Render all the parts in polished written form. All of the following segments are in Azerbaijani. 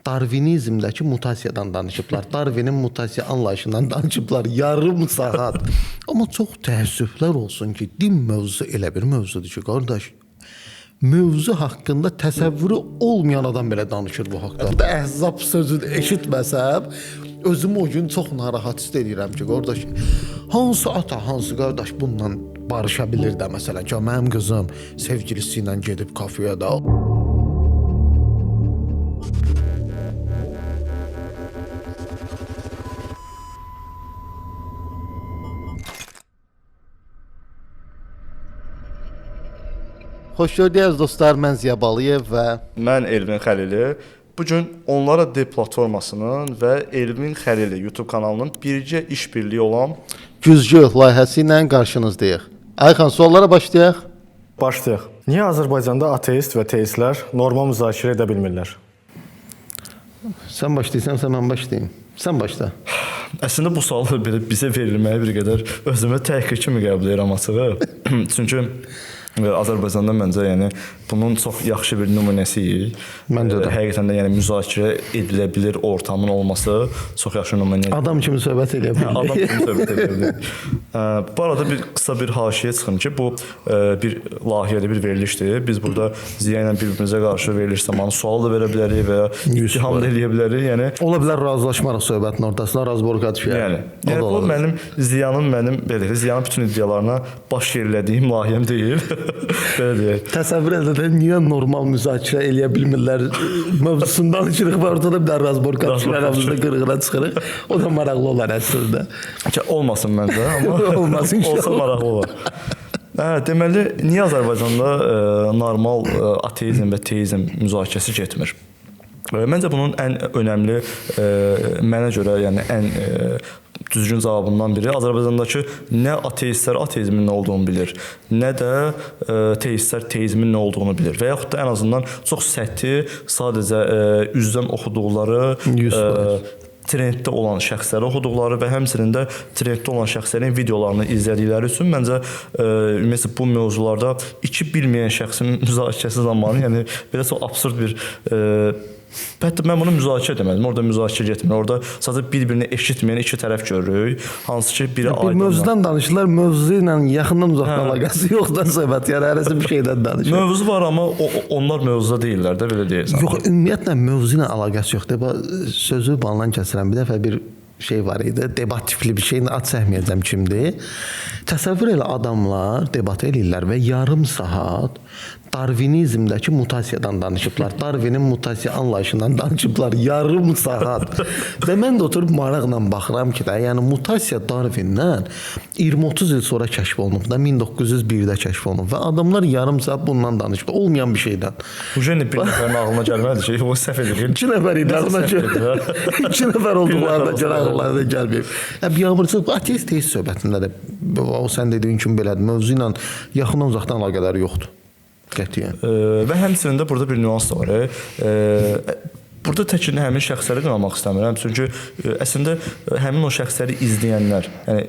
Darvinizmdəki mutasiyadan danışıblar. Darwinin mutasiya anlayışından danışıblar yarım saat. Amma çox təəssüflər olsun ki, din mövzusu elə bir mövzudur ki, qardaş, mövzu haqqında təsəvvürü olmayan adam belə danışır bu haqda. Bu da əhzab sözünü eşitməsəm, özümü o gün çox narahat hiss edirəm ki, qardaş, hansı ata, hansı qardaş bununla barışa bilir də məsələn ki, mənim qızım sevgilisi ilə gedib kafeyə də. Xoş gördük dostlar, mən Ziya Balıyev və Mən Elvin Xəlili. Bugün Onlara D platformasının və Elvin Xəlili YouTube kanalının birgə işbirliyi olan Güzgü layihəsi ilə qarşınızdayıq. Ayxan, suallara başlayaq. Başlayaq. Niyə Azərbaycanda ateist və teistlər normal müzakirə edə bilmirlər? Sən başlayırsansa mən başlayayım. Sən başla. Əslində bu sualı belə bizə verilməyə bir qədər özümə təhqir kimi qəbul edirəm açığı. Çünki Azərbaycanda məncə yəni bunun çox yaxşı bir nümunəsiyik. Məncə də. Həqiqətən də yəni müzakirə edilə bilər ortamın olması çox yaxşı nümunədir. Adam kimi söhbət edə bilir. Adam kimi söhbət edirdik. Bu arada qısa bir haşiyə çıxım ki, bu bir layihəli bir verilişdir. Biz burada Ziya ilə bir-birimizə qarşı veriliş zamanı sual da verə bilərik və ya ittiham da eləyə bilərik. Yəni Ola bilər razılaşmarıq söhbətin ortasına, razborka düşər. Yəni bu mənim Ziyanın Ziyanın bütün iddialarına baş yerlədiyim layihəm deyil. Belə deyək. Təsəvvür edin, niyə normal müzakirə eləyə bilmirlər mövzusundan danışırıq və ortada bir də razborka düşür, aramızda qırğına çıxırıq. O da maraqlı olar əslində. Olmasın məncə, amma Olmasın inşallah. olsa maraqlı olar. Deməli, niyə Azərbaycanda normal ateizm və teizm müzakirəsi getmir? Məncə bunun ən önəmli, mənə görə, yəni ən düzgün cavabından biri Azərbaycandakı nə ateistlər ateizmin nə olduğunu bilir, nə də teistlər teizmin nə olduğunu bilir və yaxud da ən azından çox səthi, sadəcə üzdən oxuduqları, trenddə olan şəxsləri oxuduqları və həmçinin də trenddə olan şəxslərin videolarını izlədikləri üçün məncə ümumiyyətlə bu mövzularda iki bilməyən şəxsin müzakirəsi zamanı, yəni belə çox absurd bir hətta mən bunu müzakirə demədim. Orada müzakirə getmir. Orada sadəcə bir-birini eşitməyən iki tərəf görürük. Hansı ki biri Bir mövzudan danışırlar, mövzu ilə yaxından uzaqdan əlaqəsi yoxdur söhbət. Yəni hərəsi bir şeydən danışır. Mövzu var, amma onlar mövzuda deyirlər də, belə deyirsən. Yox, ümumiyyətlə mövzu ilə əlaqəsi yoxdur. Sözü bandan kəsirəm. Bir dəfə bir şey var idi, debat tipli bir şeyin ad çəkməyəcəm kimdir. Təsəvvür elə adamlar debat eləyirlər və yarım saat Darvinizmdəki mutasiyadan danışıblar. Darwinin mutasiya anlayışından danışıblar yarım saat. Və mən də oturub maraqla baxıram ki, yəni mutasiya Darwindən 20-30 il sonra kəşf olunub da 1901-də kəşf olunub və adamlar yarım saat bundan danışıb, olmayan bir şeydən. Bu jeni bir nəfərin ağlına gəlmədi ki, o səhv edir. 2 nəfər idi ağlına gəlməyib. 2 nəfər olduqlarına görə ağıllarına gəlməyib. Biabırçılıq ateist teist söhbətində də o sən dediyin kimi belədir. Mövzu ilə yaxından uzaqdan əlaqələri yoxdur. Qətiyyən. Və həmçinin də burada bir nüans da var. Burada təkcə həmin şəxsləri qınamaq istəmirəm. Çünki əslində həmin o şəxsləri izləyənlər, yəni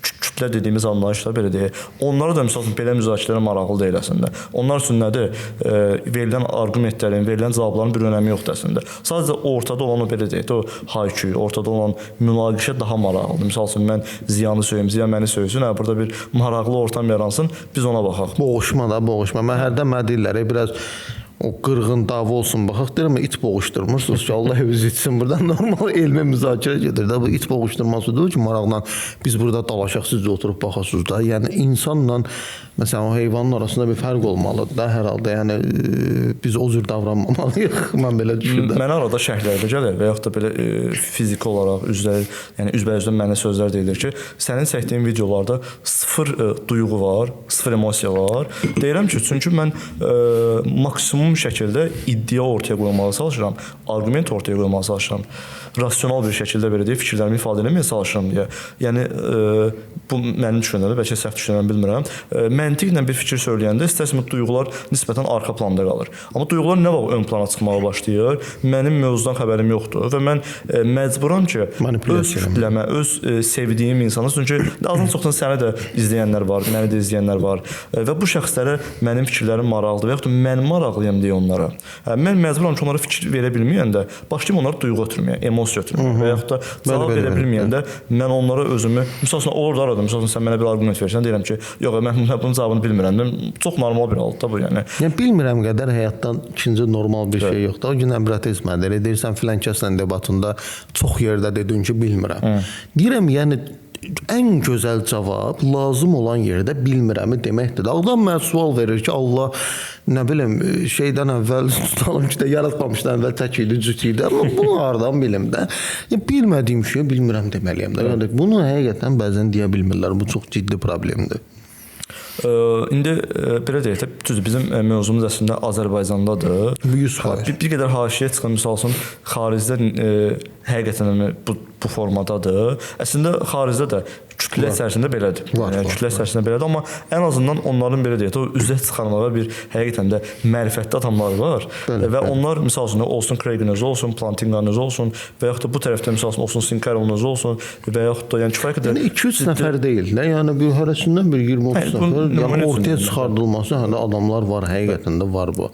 kütlə dediyimiz anlayışla belə deyək, onlara da məsəl üçün belə müzakirələr maraqlı deyil əslində. Onlar üçün nədir? Verilən arqumentlərin, verilən cavabların bir önəmi yoxdur əslində. Sadəcə ortada olan o belə deyək, o haykü, ortada olan münaqişə daha maraqlıdır. Məsəl üçün mən Ziyanı söyləyim, Ziya məni söylüsün, burada bir maraqlı ortam yaransın, biz ona baxaq. Boğuşma da, boğuşma. Mən hərdən mənə deyirlər, biraz o qırğın dava olsun baxaq, deyirəm, it boğuşturmursunuz ki, Allah eviniz itsin. Burada normal elmi müzakirə gedir də, bu it boğuşturmasıdır ki, maraqla biz burada dalaşaq, siz də oturub baxasınız da. Yəni insanla, məsələn, o heyvanın arasında bir fərq olmalıdır da hər halda. Yəni biz o cür davranmamalıyıq, mən belə düşünürəm. Mənə arada şərhlərdə gəlir və yaxud da belə fiziki olaraq yəni üzbəyüzdən mənə sözlər deyilir ki, sənin çəkdiyin videolarda sıfır duyğu var, sıfır emosiya var. Deyirəm ki, çünki mən maksimum şəkildə iddia ortaya qoymağa çalışıram, arqument ortaya qoymağa çalışıram, rasional bir şəkildə belə deyək, fikirlərimi ifadə etməyə çalışıram deyə. Yəni bu mənim düşüncəmdir, bəlkə səhv düşünürəm, bilmirəm. Məntiqlə bir fikir söyləyəndə istəsəmi duyğular nisbətən arxa planda qalır. Amma duyğular nə vaxt ön plana çıxmağa başlayır? Mənim mövzudan xəbərim yoxdur və mən məcburam ki, öz kütləmə, öz sevdiyim insana, çünki azdan çoxdan səni də izləyənlər var, məni də izləyənlər var və bu şəxslərə mənim fikirlərim maraqlıdır və yaxud da mən maraqlıyam problem deyil onlara. Mən məcburam ki, onlara fikir verə bilməyəndə başlayım onlara duyğu ötürməyə, emosiya ötürməyə və yaxud da cavab verə bilməyəndə mən onlara özümü, məsələn, orada aradım, məsələn, sən mənə bir arqument versən, deyirəm ki, yox, mən bunun cavabını bilmirəm. Çox normal bir halda bu, yəni. Yəni bilmirəm qədər həyatdan ikinci normal bir şey yoxdur. O gün əbratizmədir. Deyirsən filan kəslə debatında çox yerdə dedin ki, bilmirəm. Deyirəm, yəni ən gözəl cavab lazım olan yerdə bilmirəmi deməkdir. Adam mənə sual verir ki, Allah nə bilim şeydən əvvəl tutalım ki, yaratmamışdan əvvəl tək idi, cüt idi. Amma bunu hardan bilim də? Bilmədiyim şeyi bilmirəm deməliyəm də. Yəni bunu həqiqətən bəzən deyə bilmirlər. Bu çox ciddi problemdir. İndi belə deyək də, düzdür, bizim mövzumuz əslində Azərbaycandadır. 100%. Bir qədər haşiyə çıxan, misal üçün, xaricdə həqiqətən bu formadadır. Əslində xaricdə də kütlə içərisində belədir. Yəni kütlə içərisində belədir, amma ən azından onların belə deyək də o üzə çıxarmağa bir həqiqətən də mərifətli adamlar var və onlar misal üçün olsun Craig-ınız olsun, Plantinga-nız olsun və yaxud da bu tərəfdə misal üçün olsun Sinclair-ınız olsun və yaxud da yəni kifayət qədər 2-3 nəfər deyil də, yəni bir hərəsindən bir 20-30 nəfər, yəni ortaya çıxardılması hələ adamlar var, həqiqətən də var bu.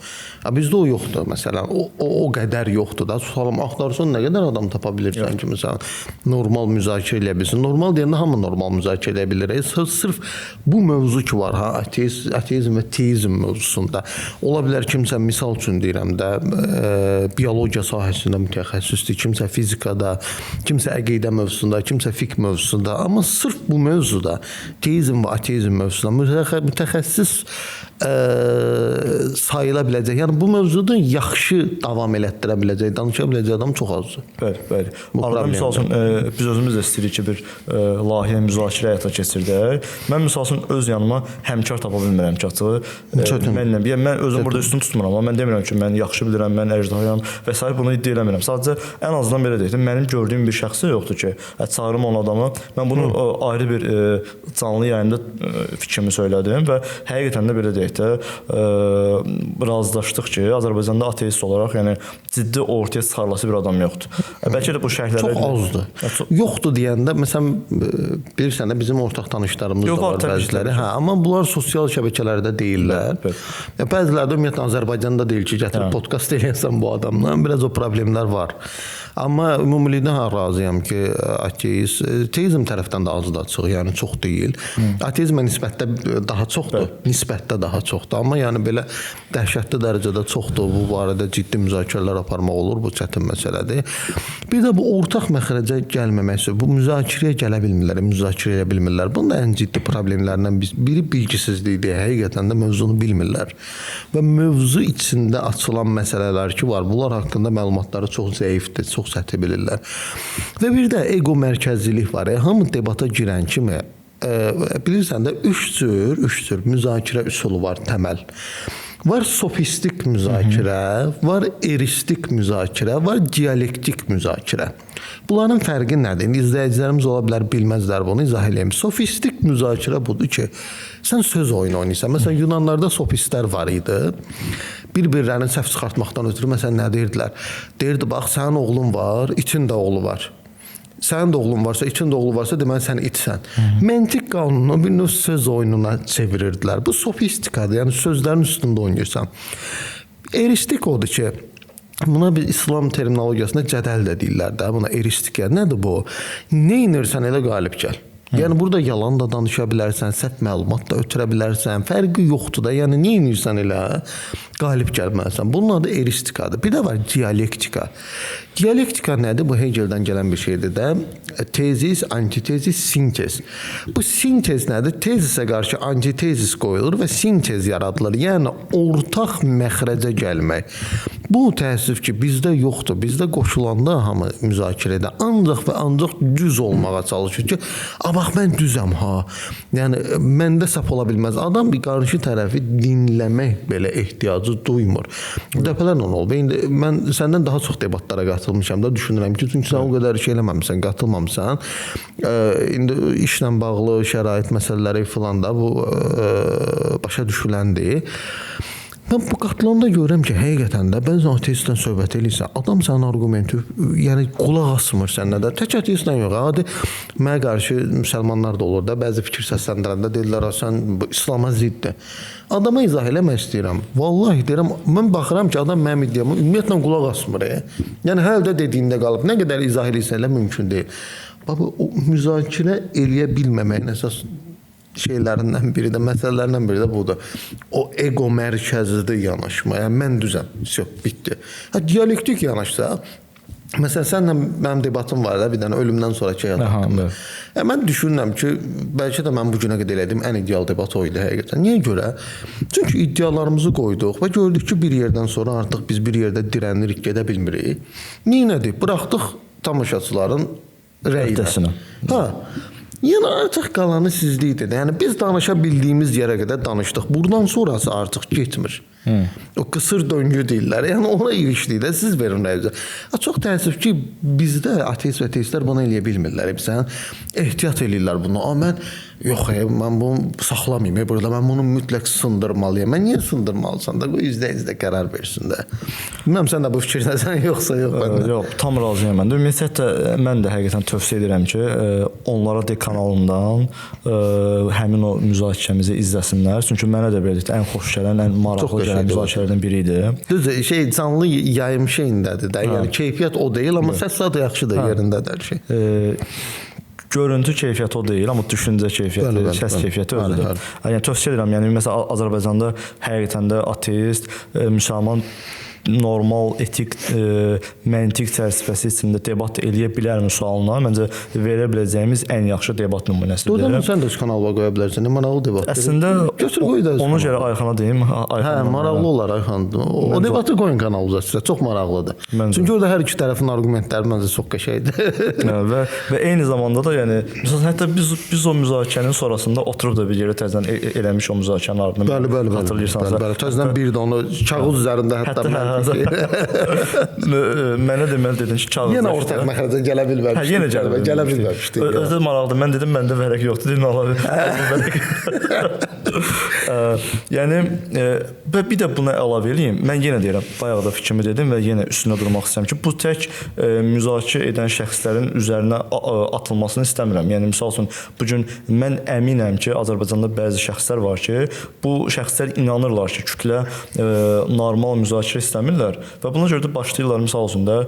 Bizdə o yoxdur məsələn. O qədər yoxdur da. Tutalım axtarsan nə qədər adam tapa bilirsən ki, məsələn, normal müzakirə edə bilsin. Normal deyəndə hamı normal müzakirə edə bilər. Sırf bu mövzu ki var, ateizm və teizm mövzusunda. Ola bilər kimsə misal üçün deyirəm də, biologiya sahəsində mütəxəssisdir, kimsə fizikada, kimsə əqidə mövzusunda, kimsə fiqh mövzusunda. Amma sırf bu mövzuda, teizm və ateizm mövzusunda mütəxəssis sayıla biləcək. Yəni bu mövzuda yaxşı davam elətdirə biləcək, danışa biləcək adam çox azdır. Bəli. Arada misal üçün biz özümüz də istəyirik ki, bir layihə, müzakirə həyata keçirdək. Mən misal üçün öz yanıma həmkar tapa bilmirəm ki, açığı. Mən özüm burada üstün tutmuram, amma mən demirəm ki, mən yaxşı bilirəm, mən əjdahayam və s. bunu iddia eləmirəm. Sadəcə ən azından belə deyək də, mənim gördüyüm bir şəxsi yoxdur ki, çağırım onun adamı. Mən bunu ayrı bir canlı yayında fikrimi söylədim və həqiqətən də belə deyək də razılaşdıq ki, Azərbaycanda ateist olaraq, yəni ciddi ortaya çıxarılası bir adam yoxdur. Bəlkə də bu şərhlərdə çox azdır. Yoxdur deyəndə məsələn bilirsən də bizim ortaq tanışlarımız da var bəziləri. Amma bunlar sosial şəbəkələrdə deyirlər. Bəziləri də ümumiyyətlə Azərbaycanda deyil ki, gətirib podkast eləyəsən bu adamla. Biraz o problemlər var. Amma ümumilikdə razıyam ki, teizm tərəfdən də az da çox, yəni çox deyil. Ateizmə nisbətdə daha çoxdur. Nisbətdə daha çoxdur. Amma yəni belə dəhşətli dərəcədə çoxdur. Bu barədə ciddi müzakirələr aparmaq olur. Bu çətin məsələdir. Bir də bu ortaq məxrəcə gəlməməsi, bu müzakirəyə gələ bilmirlər, müzakirə edə bilmirlər. Bunun ən ciddi problemlərindən biri bilgisizlikdir. Həqiqətən də mövzunu bilmirlər. Və mövzu içində açılan məsələlər ki var, bunlar haqqında məlumatları çox zəifdir, çox səthi bilirlər. Və bir də ego mərkəzlilik var. Hamı debata girən kimi bilirsən də üç cür müzakirə üsulu var təməl. Var sofistik müzakirə, var eristik müzakirə, var dialektik müzakirə. Bunların fərqi nədir? İzləyicilərimiz ola bilər, bilməzlər bunu, izah eləyim. Sofistik müzakirə budur ki, sən söz oyunu oynayırsan. Məsələn, Yunanlarda sofistlər var idi. Bir-birlərini səhv çıxartmaqdan ötürü, məsələn, nə deyirdilər? Deyirdi, bax, sənin oğlun var, için də oğlu var. Sənin də oğlun varsa, için də oğlu varsa, deməli sən itsən. Məntiq qanununu bir növ söz oyununa çevirirdilər. Bu sofistikadır, yəni sözlərin üstündə oynayırsan. Eristik odur ki, buna bir İslam terminologiyasında cədəl də deyirlər də, buna eristika. Nədir bu? Nə inirsən elə qalib gəl. Yəni burada yalan da danışa bilərsən, səhv məlumat da ötürə bilərsən, fərqi yoxdur da. Yəni nə edirsən elə qalib gəlməlisən. Bunun adı eristikadır. Bir də var dialektika. Dialektika nədir? Bu Hegeldən gələn bir şeydir də. Tezis, antitezis, sintez. Bu sintez nədir? Tezisə qarşı antitezis qoyulur və sintez yaradılır. Yəni ortaq məxrəcə gəlmək. Bu təəssüf ki, bizdə yoxdur. Bizdə qoşulanda hamı müzakirədə ancaq və ancaq düz olmağa çalışır ki, bax mən düzəm ha. Yəni məndə səhv ola bilməz. Adam bir qarşı tərəfi dinləmək belə ehtiyacı duymur. Dəfələrlə olub. Mən səndən daha çox debatlara qatılmışam da, düşünürəm ki, çünki sən o qədər şey eləməmisən, qatılmamısan. İndi işlə bağlı şərait məsələləri filan da bu başa düşüləndir. Mən bu qatılanda görürəm ki, həqiqətən də bəzən ateistlə söhbət eləyirsən, adam sənin arqumenti, yəni qulaq asmır səndən də. Tək ateistlə yox, adi mənə qarşı müsəlmanlar da olur da, bəzi fikir səsləndirəndə deyirlər, sən İslama ziddir. Adama izah eləmək istəyirəm. Vallahi deyirəm, mən baxıram ki, adam mənim iddiamı ümumiyyətlə qulaq asmır. Yəni hələ də dediyində qalıb. Nə qədər izah eləyirsən elə mümkün deyil. Baba, o müzakirə eləyə bilməməyin əsas şeylərindən biri də, məsələlərindən biri də budur. O ego mərkəzli yanaşma. Yəni mən düzəm. Bitdi. Dialektik yanaşsa, məsələn, sənlə mənim debatım var da, bir dənə ölümdən sonraki həyat haqqında. Mən düşünürəm ki, bəlkə də mən bu günə qədər elədiyim ən ideal debat o idi həqiqətən. Niyə görə? Çünki iddialarımızı qoyduq və gördük ki, bir yerdən sonra artıq biz bir yerdə dirənirik, gedə bilmirik. Neynədik? Buraxdıq tamaşaçıların rəyinə. Yəni artıq qalanı sizlikdir. Yəni biz danışa bildiyimiz yerə qədər danışdıq. Buradan sonrası artıq getmir. O qısır döngü deyirlər. Yəni ona ilişdikdə siz verin rəyinizə. Çox təəssüf ki, bizdə ateist və teistlər bunu eləyə bilmirlər. Sən ehtiyat eləyirlər bunu. Mən yox, mən bunu saxlamayım. Burada mən bunu mütləq sındırmalıyam. Mən niyə sındırmalısan da? Bu %100 qərar versin də. Bilmirəm sən də bu fikirdəsən yoxsa yox məndə. Yox, tam razıyam mən. Ümumiyyətlə mən də həqiqətən tövsiyə edirəm ki, onlara de kanalından həmin o müzakirəmizi izləsinlər. Çünki mənə də belə ən xoş gələn, ən maraqlı gələn müzakirələrdən biri idi. Düzdür, canlı yayım şeyindədir də. Yəni keyfiyyət o deyil, amma səs zad yaxşıdır, yerindədir şey. Görüntü keyfiyyəti o deyil, amma düşüncə keyfiyyəti, səs keyfiyyəti özüdür. Yəni tövsiyə edirəm. Yəni məsələn Azərbaycanda həqiqətən də ateist, müsəlman normal, etik, məntiq çərçivəsi içində debat eləyə bilərmi sualına məncə verə biləcəyimiz ən yaxşı debat nümunəsidir. Doğrudan sən də kanala qoya bilərsən. Maraqlı debat. Əslində götür qoy da. Ona görə Ayxana deyim. Maraqlı olar Ayxan. O debatı qoyun kanalımıza sizə. Çox maraqlıdır. Çünki orada hər iki tərəfin arqumentləri məncə çox qəşəngdir. və eyni zamanda da yəni məsələn hətta biz o müzakirənin sonrasında oturub da bir yerə təzədən eləmiş o müzakirənin ardından. Bəli. Xatırlayırsansa. Bəli. Təzədən bir də onu kağız üzərində hətta mənə deməli dedin ki, kağız. Yenə ortaq məxrəcə gələ bilməmişdi. Yenə gələ bilməmişdi. Özü maraqlıdır. Mən dedim məndə vərəq yoxdur. Dedim Allah. Yəni və bir də buna əlavə eləyim. Mən yenə deyirəm, bayaq da fikrimi dedim və yenə üstünə durmaq istəyirəm ki, bu tək müzakirə edən şəxslərin üzərinə atılmasını istəmirəm. Yəni məsəl üçün bu gün mən əminəm ki, Azərbaycanda bəzi şəxslər var ki, bu şəxslər inanırlar ki, kütlə normal müzakirə istəmirlər və buna görə də başlayırlar məsəl üçün də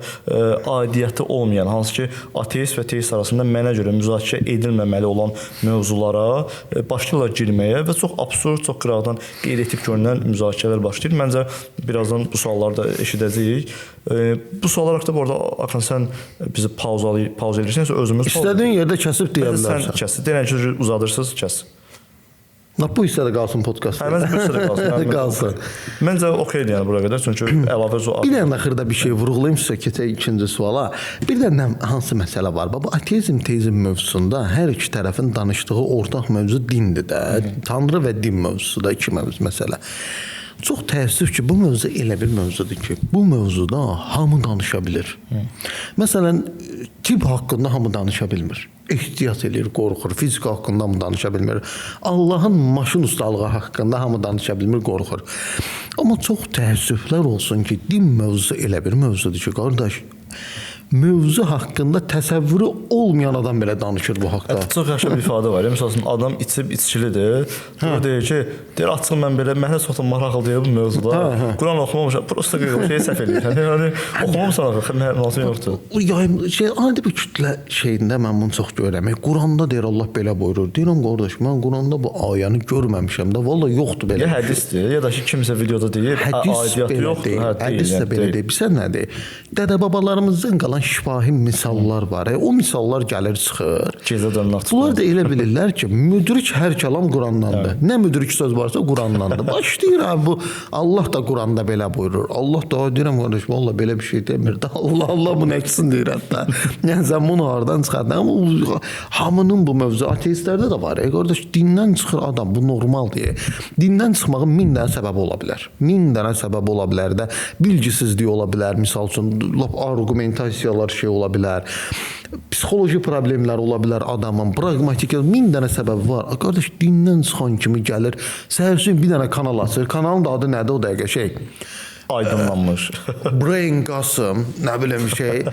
aidiyyəti olmayan, hansı ki ateist və teist arasında mənə görə müzakirə edilməməli olan mövzulara başlayırlar girməyə və çox absurd, çox qıraqdan qeyri-etik görünən müzakirələr başlayır. Məncə birazdan bu sualları da eşidəcəyik. Bu suallar haqqında bu arada Akan sən bizi pauza edirsən, özümüz İstədiyin yerdə kəsib deyə bilərsən. Sən kəs. Deyirəm ki, uzadırsınız, kəs. Bu hissədə qalsın podkastda. Məncə bu hissədə qalsın. Qalsın. Məncə okeydir yəni bura qədər, çünki əlavə bir dənə axırda bir şey vurğulayım sizə keçək ikinci suala. Bir dənə hansı məsələ var? Bu ateizm, teizm mövzusunda hər iki tərəfin danışdığı ortaq mövzu dindir də. Tanrı və din mövzusu da iki mövzu məsələ. Çox təəssüf ki, bu mövzu elə bir mövzudur ki, bu mövzuda hamı danışa bilir. Məsələn, tibb haqqında hamı danışa bilmir. Ehtiyat edir, qorxur. Fizika haqqında hamı danışa bilmir. Allahın maşın ustalığı haqqında hamı danışa bilmir, qorxur. Amma çox təəssüflər olsun ki, din mövzusu elə bir mövzudur ki, qardaş, mövzu haqqında təsəvvürü olmayan adam belə danışır bu haqqda. Çox yaxşı bir ifadə var. Məsələn, adam içib içkilidir. Deyir ki, açıq mən belə mənə çox da maraqlı deyil bu mövzuda. Quran oxumamışam. Prosta şey səhv eləyir. Yəni oxumamısan axı, mənası yoxdur. Adi bir kütlə şeyində mən bunu çox görürəm. Quranda deyir Allah belə buyurur. Deyirəm qardaş, mən Quranda bu ayəni görməmişəm də. Vallahi yoxdur belə. Ya hədisdir, ya da ki kimsə videoda deyir, aidiyyəti yoxdur. Hədis də belə deyil. Bilirsən nədir? Dədə-babalarımızdan qalan şifahi misallar var. O misallar gəlir çıxır. Bunlar da elə bilirlər ki, müdrik hər kəlam Qurandandır. Nə müdrik söz varsa Qurandandır. Başlayır abi bu Allah da Quranda belə buyurur. Allah da deyirəm qardaş, vallahi belə bir şey demir. Allah bunu əksin deyir hətta. Yəni sən bunu hardan çıxardın? Amma hamının bu mövzu ateistlərdə də var. Qardaş dindən çıxır adam, bu normaldır. Dindən çıxmağın 1000 dənə səbəbi ola bilər. 1000 dənə səbəb ola bilər də bilgisizlik ola bilər. Misal üçün lap arqumentasiya depressiyalar şey ola bilər. Psixoloji problemlər ola bilər adamın. Praqmatik 1000 dənə səbəb var. Qardaş dindən çıxan kimi gəlir. Səhərsin bir dənə kanal açır. Kanalın da adı nədir o dəqiqə şey? Aydınlanmış. Brain Qasım, nə bilim şey,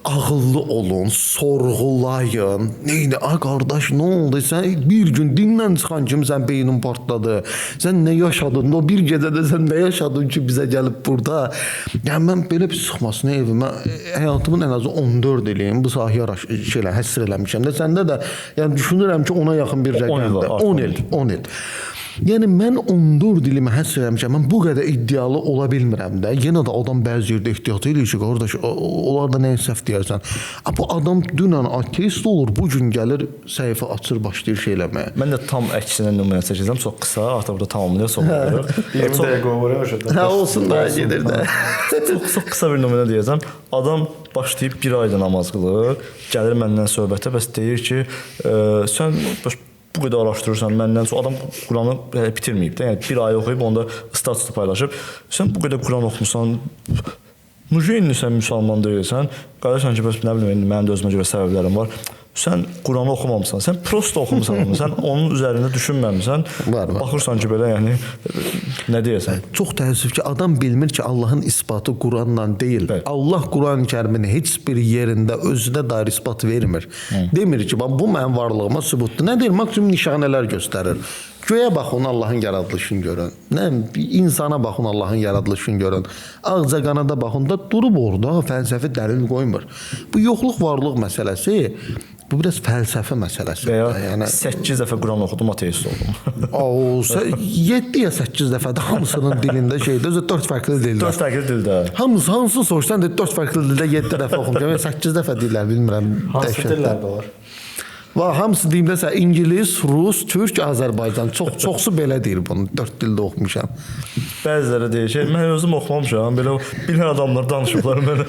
ağıllı olun, sorğulayın. Neydi? Ay qardaş, nə oldu? Sən bir gün dindən çıxan kimi sən beynin partladı. Sən nə yaşadın? O bir gecədə sən nə yaşadın ki, bizə gəlib burada? Yəni mən belə bir sıxmasına evimə həyatımın ən azı 14 ilin bu sahəyə həsr eləmişəm də. Səndə də yəni düşünürəm ki, ona yaxın bir rəqəmdir. 10 il. Yəni mən 14 ilimi həsr eləmişəm. Mən bu qədər iddialı ola bilmirəm də. Yenə də adam bəzi yerdə ehtiyat edir ki, qardaş, onlar da nə səhv deyirsən. Bu adam dünən ateist olur, bu gün gəlir səhifə açır, başlayır şey eləməyə. Mən də tam əksinə nümunə çəkəcəm. Çox qısa, artıq burada tamamlayaq sonra. 20 dəqiqə olur o. Hə, olsun da gedir də. Çox qısa bir nümunə deyəcəm. Adam başlayıb bir ayda namaz qılır, gəlir məndən söhbətə, bəs deyir ki, sən bu qədər araşdırırsan məndən sonra adam Quranı bitirməyib də. Yəni bir ay oxuyub onda statusda paylaşıb. Sən bu qədər Quran oxumusan, Nujeyni sən müsəlman deyilsən. Qardaşım ki, bəs nə bilim, mənim də özümə görə səbəblərim var. Sən Quranı oxumamısan. Sən prosta oxumusan onu. Sən onun üzərində düşünməmisən. Var. Baxırsan ki, belə yəni nə deyəsən? Çox təəssüf ki, adam bilmir ki, Allahın isbatı Quranla deyil. Bəli. Allah Quran-Kərimin heç bir yerində özünə dair isbat vermir. Demir ki, bu mənim varlığıma sübutdur. Nə deyir? Maksimum nişanələr göstərir. Göyə baxın, Allahın yaradılışını görün. Nə insana baxın, Allahın yaradılışını görün. Ağca qanada baxın da durub orada fəlsəfi dəlil qoymur. Bu yoxluq varlıq məsələsi, bu biraz fəlsəfi məsələsidir. Veya Yəni 8 dəfə Quran oxudum, ateist oldum. 7 ya 8 dəfə də hamısının dilində şeydir, 4 fərqli dildə. 4 fərqli dildə. Hansı soruşsan 4 fərqli dildə 7 dəfə oxumuşam. 8 dəfə dillər bilmirəm. Hansı dillərdə var? Və hamısı deyimləsə ingilis, rus, türk, Azərbaycan. Çoxsu belə deyir bunu. 4 dildə oxumuşam. Bəziləri deyir ki, mən özüm oxumamışam. Belə bilən adamlar danışıblar mənə.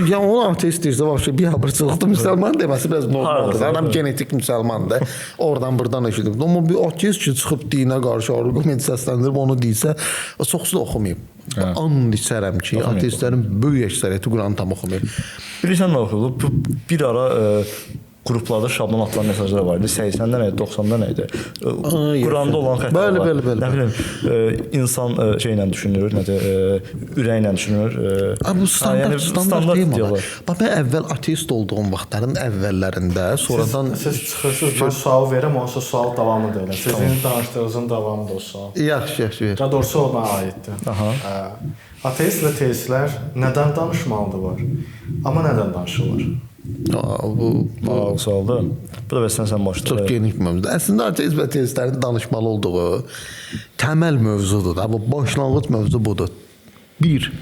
Ya onu ateist deyirsə, vəbşə biabırçılıqdır. Müsəlman deməsi biraz normaldır. Adam genetik müsəlmandır. Oradan buradan eşidib. Amma bir ateist ki, çıxıb dinə qarşı arqument səsləndirib onu deyirsə, çoxsu da oxumayıb. And içərəm ki, ateistlərin böyük əksəriyyəti Quranı tam oxumayıb. Bilirsən nə oxuyulub? Bir ara qruplarda şablon atılan mesajlar var idi. 80-dən idi, 90-dan idi. Quranda olan xətalar. Bəli. Nə bilim, insan şeylə düşünür, nədir, ürəklə düşünür. Bu standart deyil mi? Bax, mən əvvəl ateist olduğum vaxtların əvvəllərində, sonradan Siz çıxırsınız, mən sual verirəm, onsa sual davamı deyirəm. Sizin danışdığınızın davamıdır o sual. Yaxşı, ver. Daha doğrusu ona aiddir. Ateist və teistlər nədən danışmalıdırlar? Amma nədən danışırlar? Bu sualdır. Bu da sən başla. çox geniş mövzudur. Əslində ateist və teistlərin danışmalı olduğu təməl mövzudur da. Bu başlanğıc mövzu budur. 1.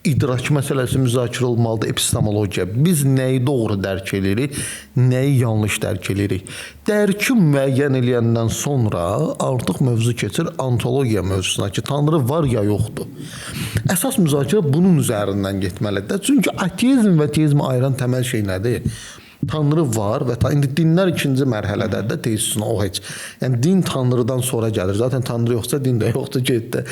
İdrak məsələsi müzakirə olmalıdır, epistemologiya. Biz nəyi doğru dərk edirik, nəyi yanlış dərk edirik. Dərki müəyyən eləyəndən sonra artıq mövzu keçir ontologiya mövzusuna ki, Tanrı var ya yoxdur. Əsas müzakirə bunun üzərindən getməlidir. Çünki ateizm və teizmi ayıran təməl şey nədir? Tanrı var və indi dinlər ikinci mərhələdədir də teizmə o heç. Yəni din Tanrıdan sonra gəlir. Zaten Tanrı yoxsa din də yoxdur getdi.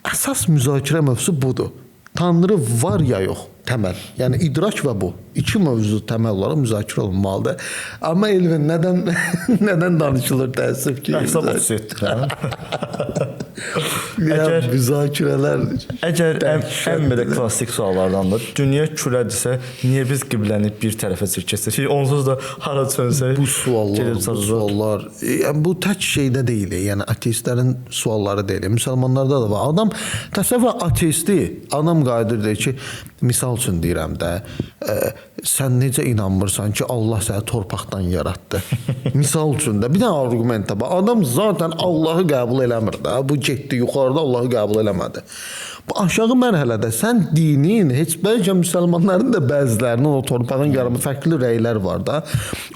Əsas müzakirə mövzusu budur. Tanrı var ya yox, təməl. Yəni idrak və bu. İki mövzu təməl olaraq müzakirə olunmalıdır. Amma Elvin nədən danışılır təəssüf ki? Hesab 37. Əgər müzakirələr ən belə klassik suallardandır. Dünya kürədirsə, niyə biz qibləni bir tərəfə çəkəcəyik? Onsuz da hara dönsək, bu suallar, yəni bu tək şeydə deyil. Yəni ateistlərin sualları deyil. Müsəlmanlarda da var. Adam təsəvvür ateisti, adam qayıdır deyir ki, misal üçün deyirəm də, sən necə inanmırsan ki, Allah səni torpaqdan yaratdı? Misal üçün də bir dənə arqument da. Adam zaten Allahı qəbul eləmir də. Bu getdi yuxarıda Allahı qəbul eləmədi. Bu aşağı mərhələdə sən dinin, heç bəlkə müsəlmanların da bəzilərinin o torpağın yarımı fərqli rəylər var da.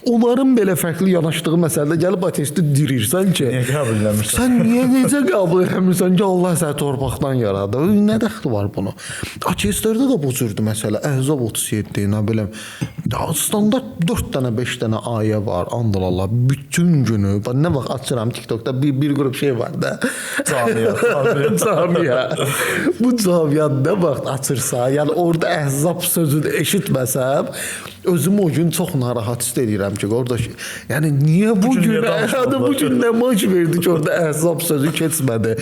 Onların belə fərqli yanaşdığı məsələdə gəlib ateisti dirirsən ki, niyə qəbul eləmirsən? Sən niyə necə qəbul eləmirsən ki, Allah səni torpaqdan yaradı? Nə dəxli var bunu? Ateistlərdə də bu cürdür məsələ. Əhzab 37, nə bilim, standart 4 dənə, 5 dənə ayə var. Andallah, bütün günü, nə vaxt açıram TikTokda bir qrup şey var da. Camiyə. bu cavabyanı nə vaxt açırsa, yəni orada əhzab sözünü eşitməsəm, özümü o gün çox narahat hiss edirəm ki, qardaş, yəni niyə bu gün bu gün nə maç verdi ki, orada əhzab sözü keçmədi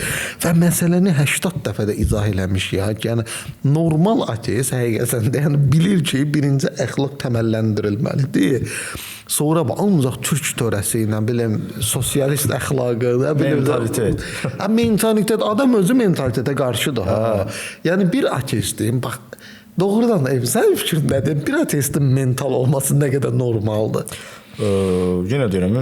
və məsələni 80 dəfə də izah eləmiş ya. Yəni normal ateist həqiqətən də yəni bilir ki, birinci əxlaq təməlləndirilməlidir. Sonra ancaq türk törəsi ilə biləm sosialist əxlaqı, nə bilim mentalitet. Mentalitet adam özü mentalitetə qarşıdır ha. Yəni bir ateistin bax doğrudan da sənin fikrin nədir? Bir ateistin mental olması nə qədər normaldır? Yenə deyirəm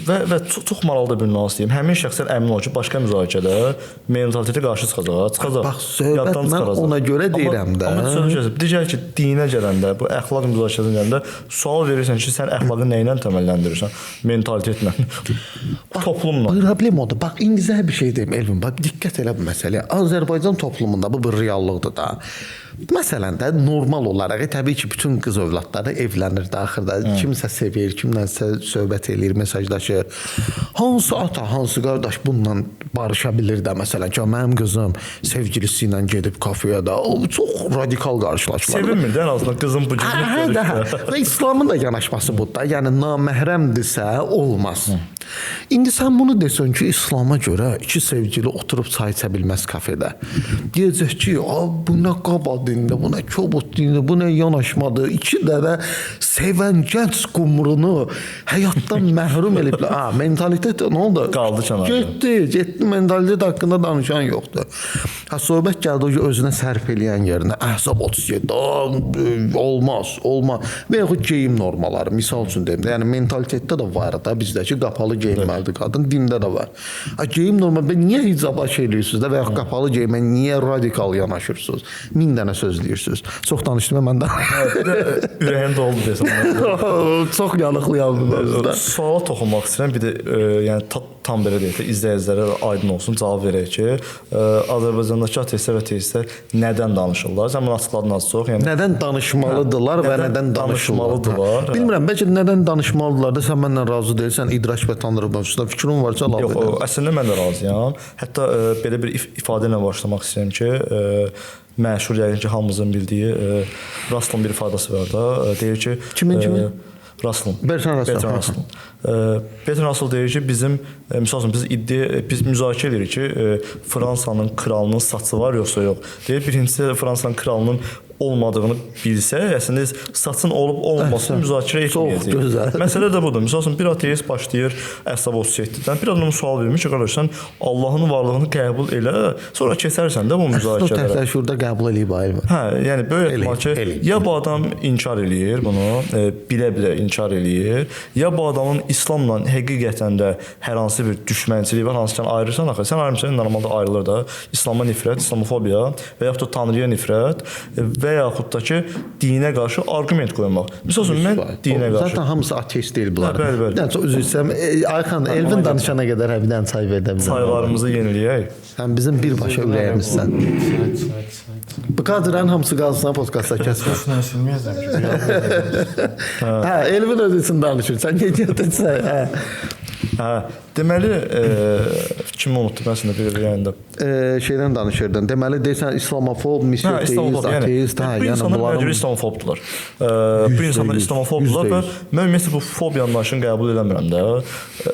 və çox maraqlı bir nüans deyim. Həmin şəxslər əmin ol ki, başqa müzakirədə mentalitetə qarşı çıxacaq. Bax, söhbət mən ona görə deyirəm də. Amma söhbət digər ki, dinə gələndə, bu əxlaq müzakirəsinə gələndə sual verirsən ki, sən əxlaqı nə ilə təməlləndirirsən? Mentalitetlə, toplumla. Problem odur. Bax, indi sizə bir şey deyim, Elvin. Bax, diqqət elə bu məsələyə. Azərbaycan toplumunda bu bir reallıqdır da. Məsələn də normal olaraq təbii ki, bütün qız övladları evlənir də axırda. Kimsə sevir, kimlənsə söhbət eləyir, mesajlaşır. Hansı ata, hansı qardaş bununla barışa bilir də məsələn ki, mənim qızım sevgilisi ilə gedib kafeyə də çox radikal qarşılaşmalar. Sevinmir də ən azından qızım bu cür görüşdə. Və İslamın da yanaşması budur da. Yəni naməhrəmdirsə olmaz. İndi sən bunu desən ki, İslama görə iki sevgili oturub çay içə bilməz kafedə. Deyəcək ki, bu nə qaba dində, bu nə kobud dində, bu nə yanaşmadır. İki dənə sevən gənc qumrunu həyatdan məhrum eliblər. Mentalitet nə oldu? Qaldı kənarda. Getdi mentalitet haqqında danışan yoxdur. Söhbət gəldi o ki, özünə sərf eləyən yerinə əhzab 37 olmaz. Və yaxud geyim normaları, misal üçün deyim də, yəni mentalitetdə də var da bizdəki qapalı geyinməlidir qadın, dində də var. Geyim normal, niyə hicaba şey eləyirsiniz də və yaxud qapalı geyimə niyə radikal yanaşırsınız? 1000 dənə söz deyirsiniz. Çox danışdım mən də. Ürəyim doldu desən. Çox yanıqlıyam bu mövzuda. Suala toxunmaq istəyirəm. Bir də yəni tam belə deyək də izləyicilərə aydın olsun, cavab verək ki, Azərbaycandakı ateistlər və teistlər nədən danışırlar? Sən bunu açıqladın az çox. Yəni nədən danışmalıdırlar və nədən danışmalıdırlar? Bilmirəm, bəlkə nədən danışmalıdırlar da sən mənlə razı deyilsən, idraç və tanrı mövzusunda fikrin varsa əlavə edərsən. Yox, əslində mən də razıyam. Hətta belə bir ifadə ilə başlamaq istəyirəm ki, məşhur yəqin ki, hamımızın bildiyi Russellın bir ifadəsi var da. Deyir ki, kimin? Russell. Bertrand Russell. Bertrand Russell deyir ki, bizim misal üçün biz müzakirə edirik ki, Fransanın kralının saçı var yoxsa yox. Deyir, birincisi Fransanın kralının olmadığını bilsə, əslində saçın olub-olmamasını müzakirə etməyəcək. Məsələ də budur. Məsələn, bir ateist başlayır Əsab 37-dən. Bir adam sual vermiş ki, qardaş, sən Allahın varlığını qəbul elə, sonra keçərsən də bu müzakirələrə. Təkrar şurada qəbul eləyib ayrı. Hə, yəni böyük ehtimal ki, ya bu adam inkar eləyir bunu, bilə-bilə inkar eləyir, ya bu adamın İslamla həqiqətən də hər hansı bir düşmənçiliyi var, hansı ki, ayırırsan axı. Sən ayrımsan, normalda ayrılır da. İslama nifrət, İslamofobiya və yaxud da Tanrıya nifrət və yaxud da ki, dinə qarşı arqument qoymaq. Məsələn, mən dinə qarşı... Zaten hamısı ateist deyil bunlar. Bəli. Yəni, üzr istəyirəm. Ayxan, Elvin danışana qədər bir dənə çay verdə bizə. Çaylarımızı yeniləyək. Sən bizim birbaşa ürəyimizsən. Bu kadrların hamısı qalsın podkastda kəsmə. Nə silməyəcəm ki. Hə, Elvin öz üçün danışır. Sən niyə getdinsə? Hə, deməli, kimi unutdum əslində bir yayında. Şeydən danışırdın. Deməli, deyirsən İslamofob, misioteist, ateist. Bu insanlar mənə görə İslamofobdular. Bu insanlar İslamofobdular və mən ümumiyyətlə bu fobiyanın daşını qəbul eləmirəm də.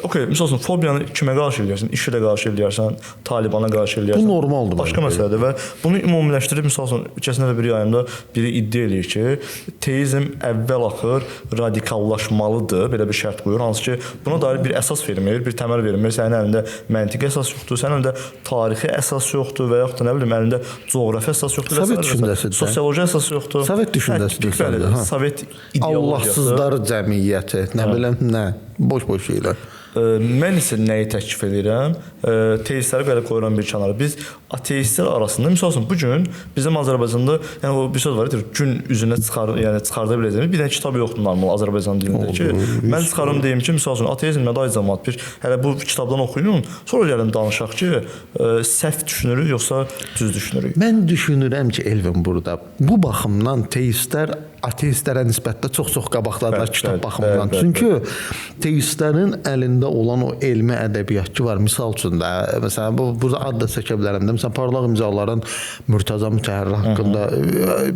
Okey, misal üçün, fobiyanı kimə qarşı eləyərsən? İşə də qarşı eləyərsən, Talibana qarşı eləyərsən. Bu normaldır. Başqa məsələdir və bunu ümumiləşdirib, misal üçün, keçən də bir yayında biri iddia eləyir ki, teizm əvvəl-axır radikallaşmalıdır, belə bir şərt qoyur, hansı ki, buna dair bir əsas vermir, bir təməl vermir. Sənin əlində məntiqi əsas yoxdur, sənin əlində tarixi əsas yoxdur və yaxud da nə bilim, əlində coğrafi əsas yoxdur. Sovet düşüncəsidir. Sosioloji əsas yoxdur. Sovet düşüncəsidir. Sovet ideologiyası. Allahsızlar cəmiyyəti, nə bilim, nə, boş-boş şeylər. Mən isə nəyi təklif edirəm? Teistləri belə qoyuram bir kənara. Biz ateistlər arasında, misal üçün, bu gün bizim Azərbaycanda, yəni o bir söz var idi, gün üzünə çıxarda biləcəyimiz bir dənə kitab yoxdur normal Azərbaycan dilində ki, mən çıxarım deyim ki, misal üçün, ateizm nə day cəmaət bir, hələ bu kitabdan oxuyun, sonra gəlin danışaq ki, səhv düşünürük, yoxsa düz düşünürük. Mən düşünürəm ki, Elvin burada, bu baxımdan teistlər ateistlərə nisbətdə çox qabaqlarlar kitab baxımından. Çünki teistlərin əlində içində olan o elmi ədəbiyyatçı var. Misal üçün də, məsələn, burada ad da çəkə bilərəm də. Məsələn, Parlaq İmzaların Mürtəza Mütəhərri haqqında,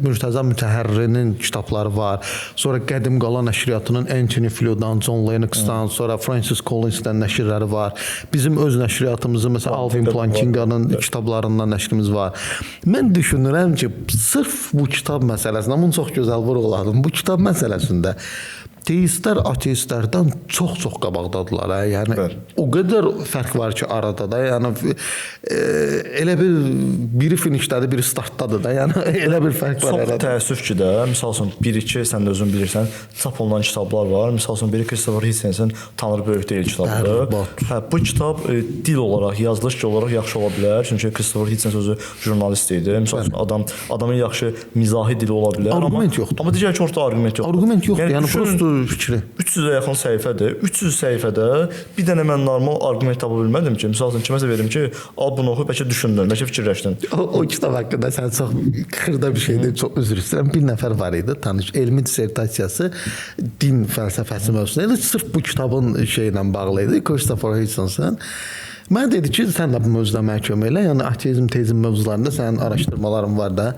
Mürtəza Mütəhərrinin kitabları var. Sonra Qədim Qala nəşriyyatının Anthony Flew-dan, John Lennox-dan, sonra Francis Collins-dən nəşrləri var. Bizim öz nəşriyyatımızın, məsələn, Alvin Plantinqa'nın kitablarından nəşrimiz var. Mən düşünürəm ki, sırf bu kitab məsələsində, bunu çox gözəl vurğuladım. Bu kitab məsələsində teistlər ateistlərdən çox qabaqdadılar. Yəni o qədər fərq var ki arada da. Yəni elə bir biri finişdədir, biri startdadır da. Yəni elə bir fərq var arada. Çox təəssüf ki də, məsəl üçün 1-2 sən də özün bilirsən, çap olunan kitablar var. Məsəl üçün biri Christopher Hitchens'in Tanrı böyük deyil kitabıdır. Hə, bu kitab dil olaraq, yazılış olaraq yaxşı ola bilər. Çünki Christopher Hitchens özü jurnalist idi. Məsəl üçün adamın yaxşı mizahi dili ola bilər. Argument yoxdur. Amma digər ki, orada argument yoxdur. Argument yoxdur. Yəni prosto fikri. 300-ə yaxın səhifədir. 300 səhifədə bir dənə mən normal argument tapa bilmədim ki, məsəl üçün kiməsə verim ki, al bunu oxu, bəlkə düşündün, bəlkə fikirləşdin. O kitab haqqında sən çox xırda bir şeydir, çox üzr istəyirəm. Bir nəfər var idi, tanış, elmi dissertasiyası din fəlsəfəsi mövzusunda idi. Sırf bu kitabın şeylə bağlı idi, Christopher Hitchens'in. Mən dedi ki, sən də bu mövzuda mənə kömək elə, yəni ateizm, teizm mövzularında sənin araşdırmaların var da.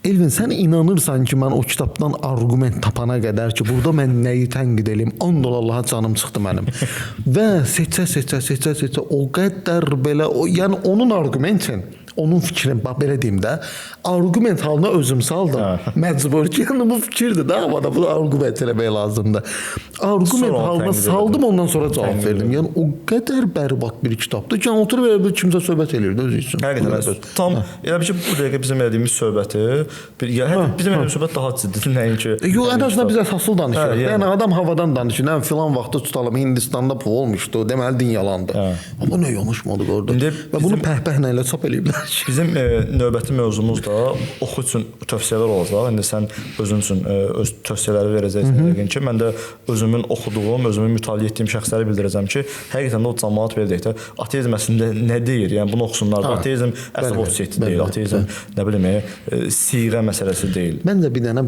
Elvin, sən inanırsan ki, mən o kitabdan argument tapana qədər ki, burada mən nəyi tənqid edeyim, and Allaha canım çıxdı mənim. Və seçə o qədər belə, yəni onun argumentin, onun fikrin, bax belə deyim də, argument halına özüm saldım. Məcbur ki, yəni bu fikirdir də, havada bu argument eləmək lazımdır. Argument halına saldım, ondan sonra cavab verdim. Yəni o qədər bərbad bir kitabdır ki, oturub elə kimsə söhbət eləyirdi özü üçün. Həqiqətən, tam elə bir ki, bu dəqiqə bizim elədiyimiz söhbəti, bizim elədiyimiz söhbət daha ciddidir, nəinki. Yox, ən azından biz əsaslı danışırıq. Yəni adam havadan danışır, nə filan vaxtda tutalım, Hindistanda bu olmuşdu, deməli din yalandır. Amma nə yanlışmadı orada. Və bunu pəhpəhlə ilə çap eləyiblər. Bizim növbəti mövzumuz da oxu üçün tövsiyələr olacaq. İndi sən özün üçün öz tövsiyələri verəcəksən yəqin ki. Mən də özümün oxuduğum, özümün mütaliə etdiyim şəxsləri bildirəcəm ki, həqiqətən də o cəmaət belə deyək də, ateizm əslində nə deyir? Yəni bunu oxusunlar. Ateizm əsas objekti deyil. Ateizm nə bilim, siğə məsələsi deyil. Məncə bir dənə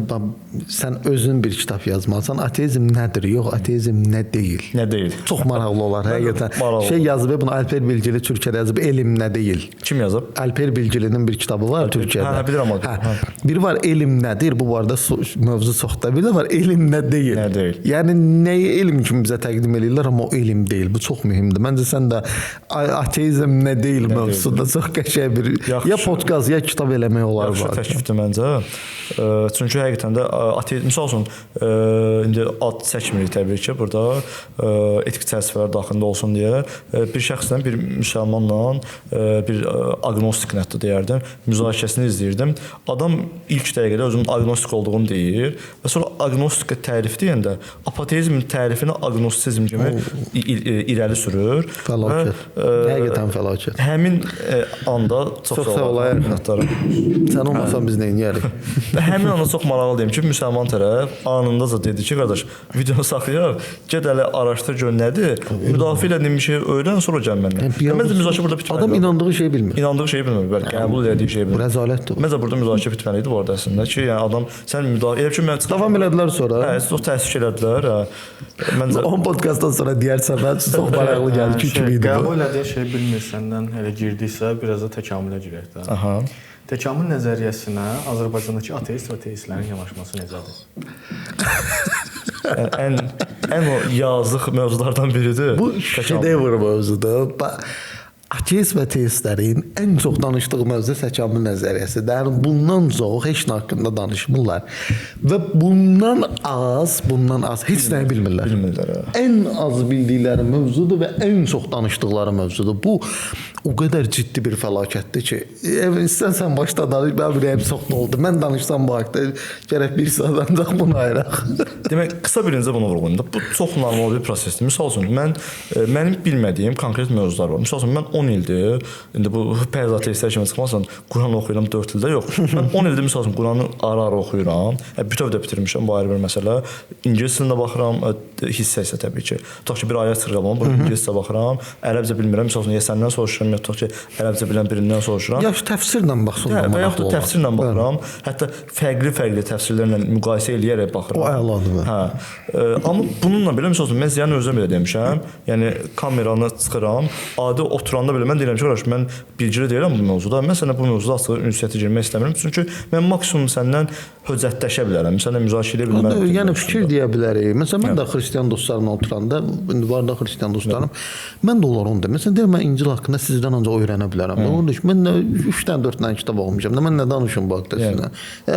sən özün bir kitab yazmalısan. Ateizm nədir? Yox, ateizm nə deyil? Nə deyil? Çox maraqlı olar həqiqətən. Şey yazıb, bunu Alper Bilgili Türkiyədə yazıb, elm nə deyil? Kim yazıb? Alper Bilgilinin bir kitabı var Türkiyədə. Hə, bilirəm onu. Biri var elm nədir? Bu barədə mövzu çoxdur. Bir də var elm nə deyil? Nə deyil? Yəni nəyi elm kimi bizə təqdim edirlər, amma o elm deyil. Bu çox mühümdür. Məncə sən də ateizm nə deyil mövzusunda çox qəşəng bir ya podkast, ya kitab eləmək olar bu. Yaxşı təklifdir məncə. Çünki həqiqətən də ateizm, misal üçün indi ad çəkmirik təbii ki, burada etik çərçivələr daxilində olsun deyə bir şəxslə, bir müsəlmanla, bir agnostik nəticə deyərdim, müzakirəsini izləyirdim. Adam ilk dəqiqədə özünün agnostik olduğunu deyir və sonra agnostika tərifi deyəndə ateizmin tərifini agnostisizm kimi irəli sürür. Fəlakət. Həqiqətən fəlakət. Həmin anda çox sağ olun. Sən olmasan biz nə edərik? Həmin anda çox maraqlı deyim ki, müsəlman tərəf anındaca dedi ki, qardaş, videonu saxlayaq, get hələ araşdır gör nədir, müdafiə edilmiş bir şey öyrən, sonra gəl məndən. Məncə müzakirə burada bitməlidir. Adam inandığı şeyi bilmir. İnandığı şeyi bilmir, bəlkə qəbul etdiyi şeyi bilmir. Bu rəzalətdir. Məncə burada müzakirə bitməli idi bu arada əslində ki, yəni adam sən elə ki mən davam elədilər sonra. Hə, çox təəssüf elədilər. Məncə 10 podkastdan sonra deyərsən mən çox maraqlı gəldi ki, kimi idi bu. Qəbul elədiyin şey bilmirsəndən elə girdiksə, biraz da təkamülə girək də. Aha. Təkamül nəzəriyyəsinə Azərbaycandakı ateist və teistlərin yanaşması necədir? ən o yazıq mövzulardan biridir. Bu şedevr mövzudur. Ateist və teistlərin ən çox danışdığı mövzu təkamül nəzəriyyəsidir. Yəni bundan çox heç nə haqqında danışmırlar. Və bundan az heç nəyi bilmirlər. Ən az bildikləri mövzudur və ən çox danışdıqları mövzudur. Bu o qədər ciddi bir fəlakətdir ki, istəsən başda danış, mən ürəyim çox oldu. Mən danışsam bu haqqda gərək bir saat ancaq bunu ayıraq. Demək, qısa birincə bunu vurğulayım da. Bu çox normal bir prosesdir. Misal üçün, mənim bilmədiyim konkret mövzular var. Misal üçün, mən 10 ildir, indi bu pərz ateistlər kimi çıxmazsan, Quran oxuyuram 4 ildə yox. Mən 10 ildir misal üçün Quranı ara-ara oxuyuram. Bütöv də bitirmişəm, bu ayrı bir məsələ. İngilis dilində baxıram, hissə isə təbii ki. Tutaq ki, bir ayə çıxıram, bunu ingiliscə baxıram. Ərəbcə bilmirəm. Misal üçün, səndən soruşuram, soruşuram, ya tutaq ki, ərəbcə bilən birindən soruşuram. Yaxşı təfsirlə baxsın. Hə, və yaxud da təfsirlə baxıram. Hətta fərqli təfsirlərlə müqayisə eləyərək baxıram. O əladır. Hə. Amma bununla belə məsəl üçün mən Ziyanın özünə belə demişəm. Yəni kameranı çıxıram, adi oturanda belə mən deyirəm ki, qardaş, mən bilgili deyirəm bu mövzuda. Mən sənə bu mövzuda açıq ünsiyyətə girmək istəmirəm. Çünki mən maksimum səndən höccətləşə bilərəm. Sənlə müzakirə edə bilmərəm. Yəni fikir deyə bilərik. Məsələn, mən də xristian dostlarımla oturanda, indi var da xristian dostlarım, mən də onlara onu deyirəm. Məsələn, deyirəm mən İncil haqqında sizdən ancaq öyrənə bilərəm. Mən 3 dənə 4 dənə kitab oxumuşam. Mən nə danışım bu haqqda sizə?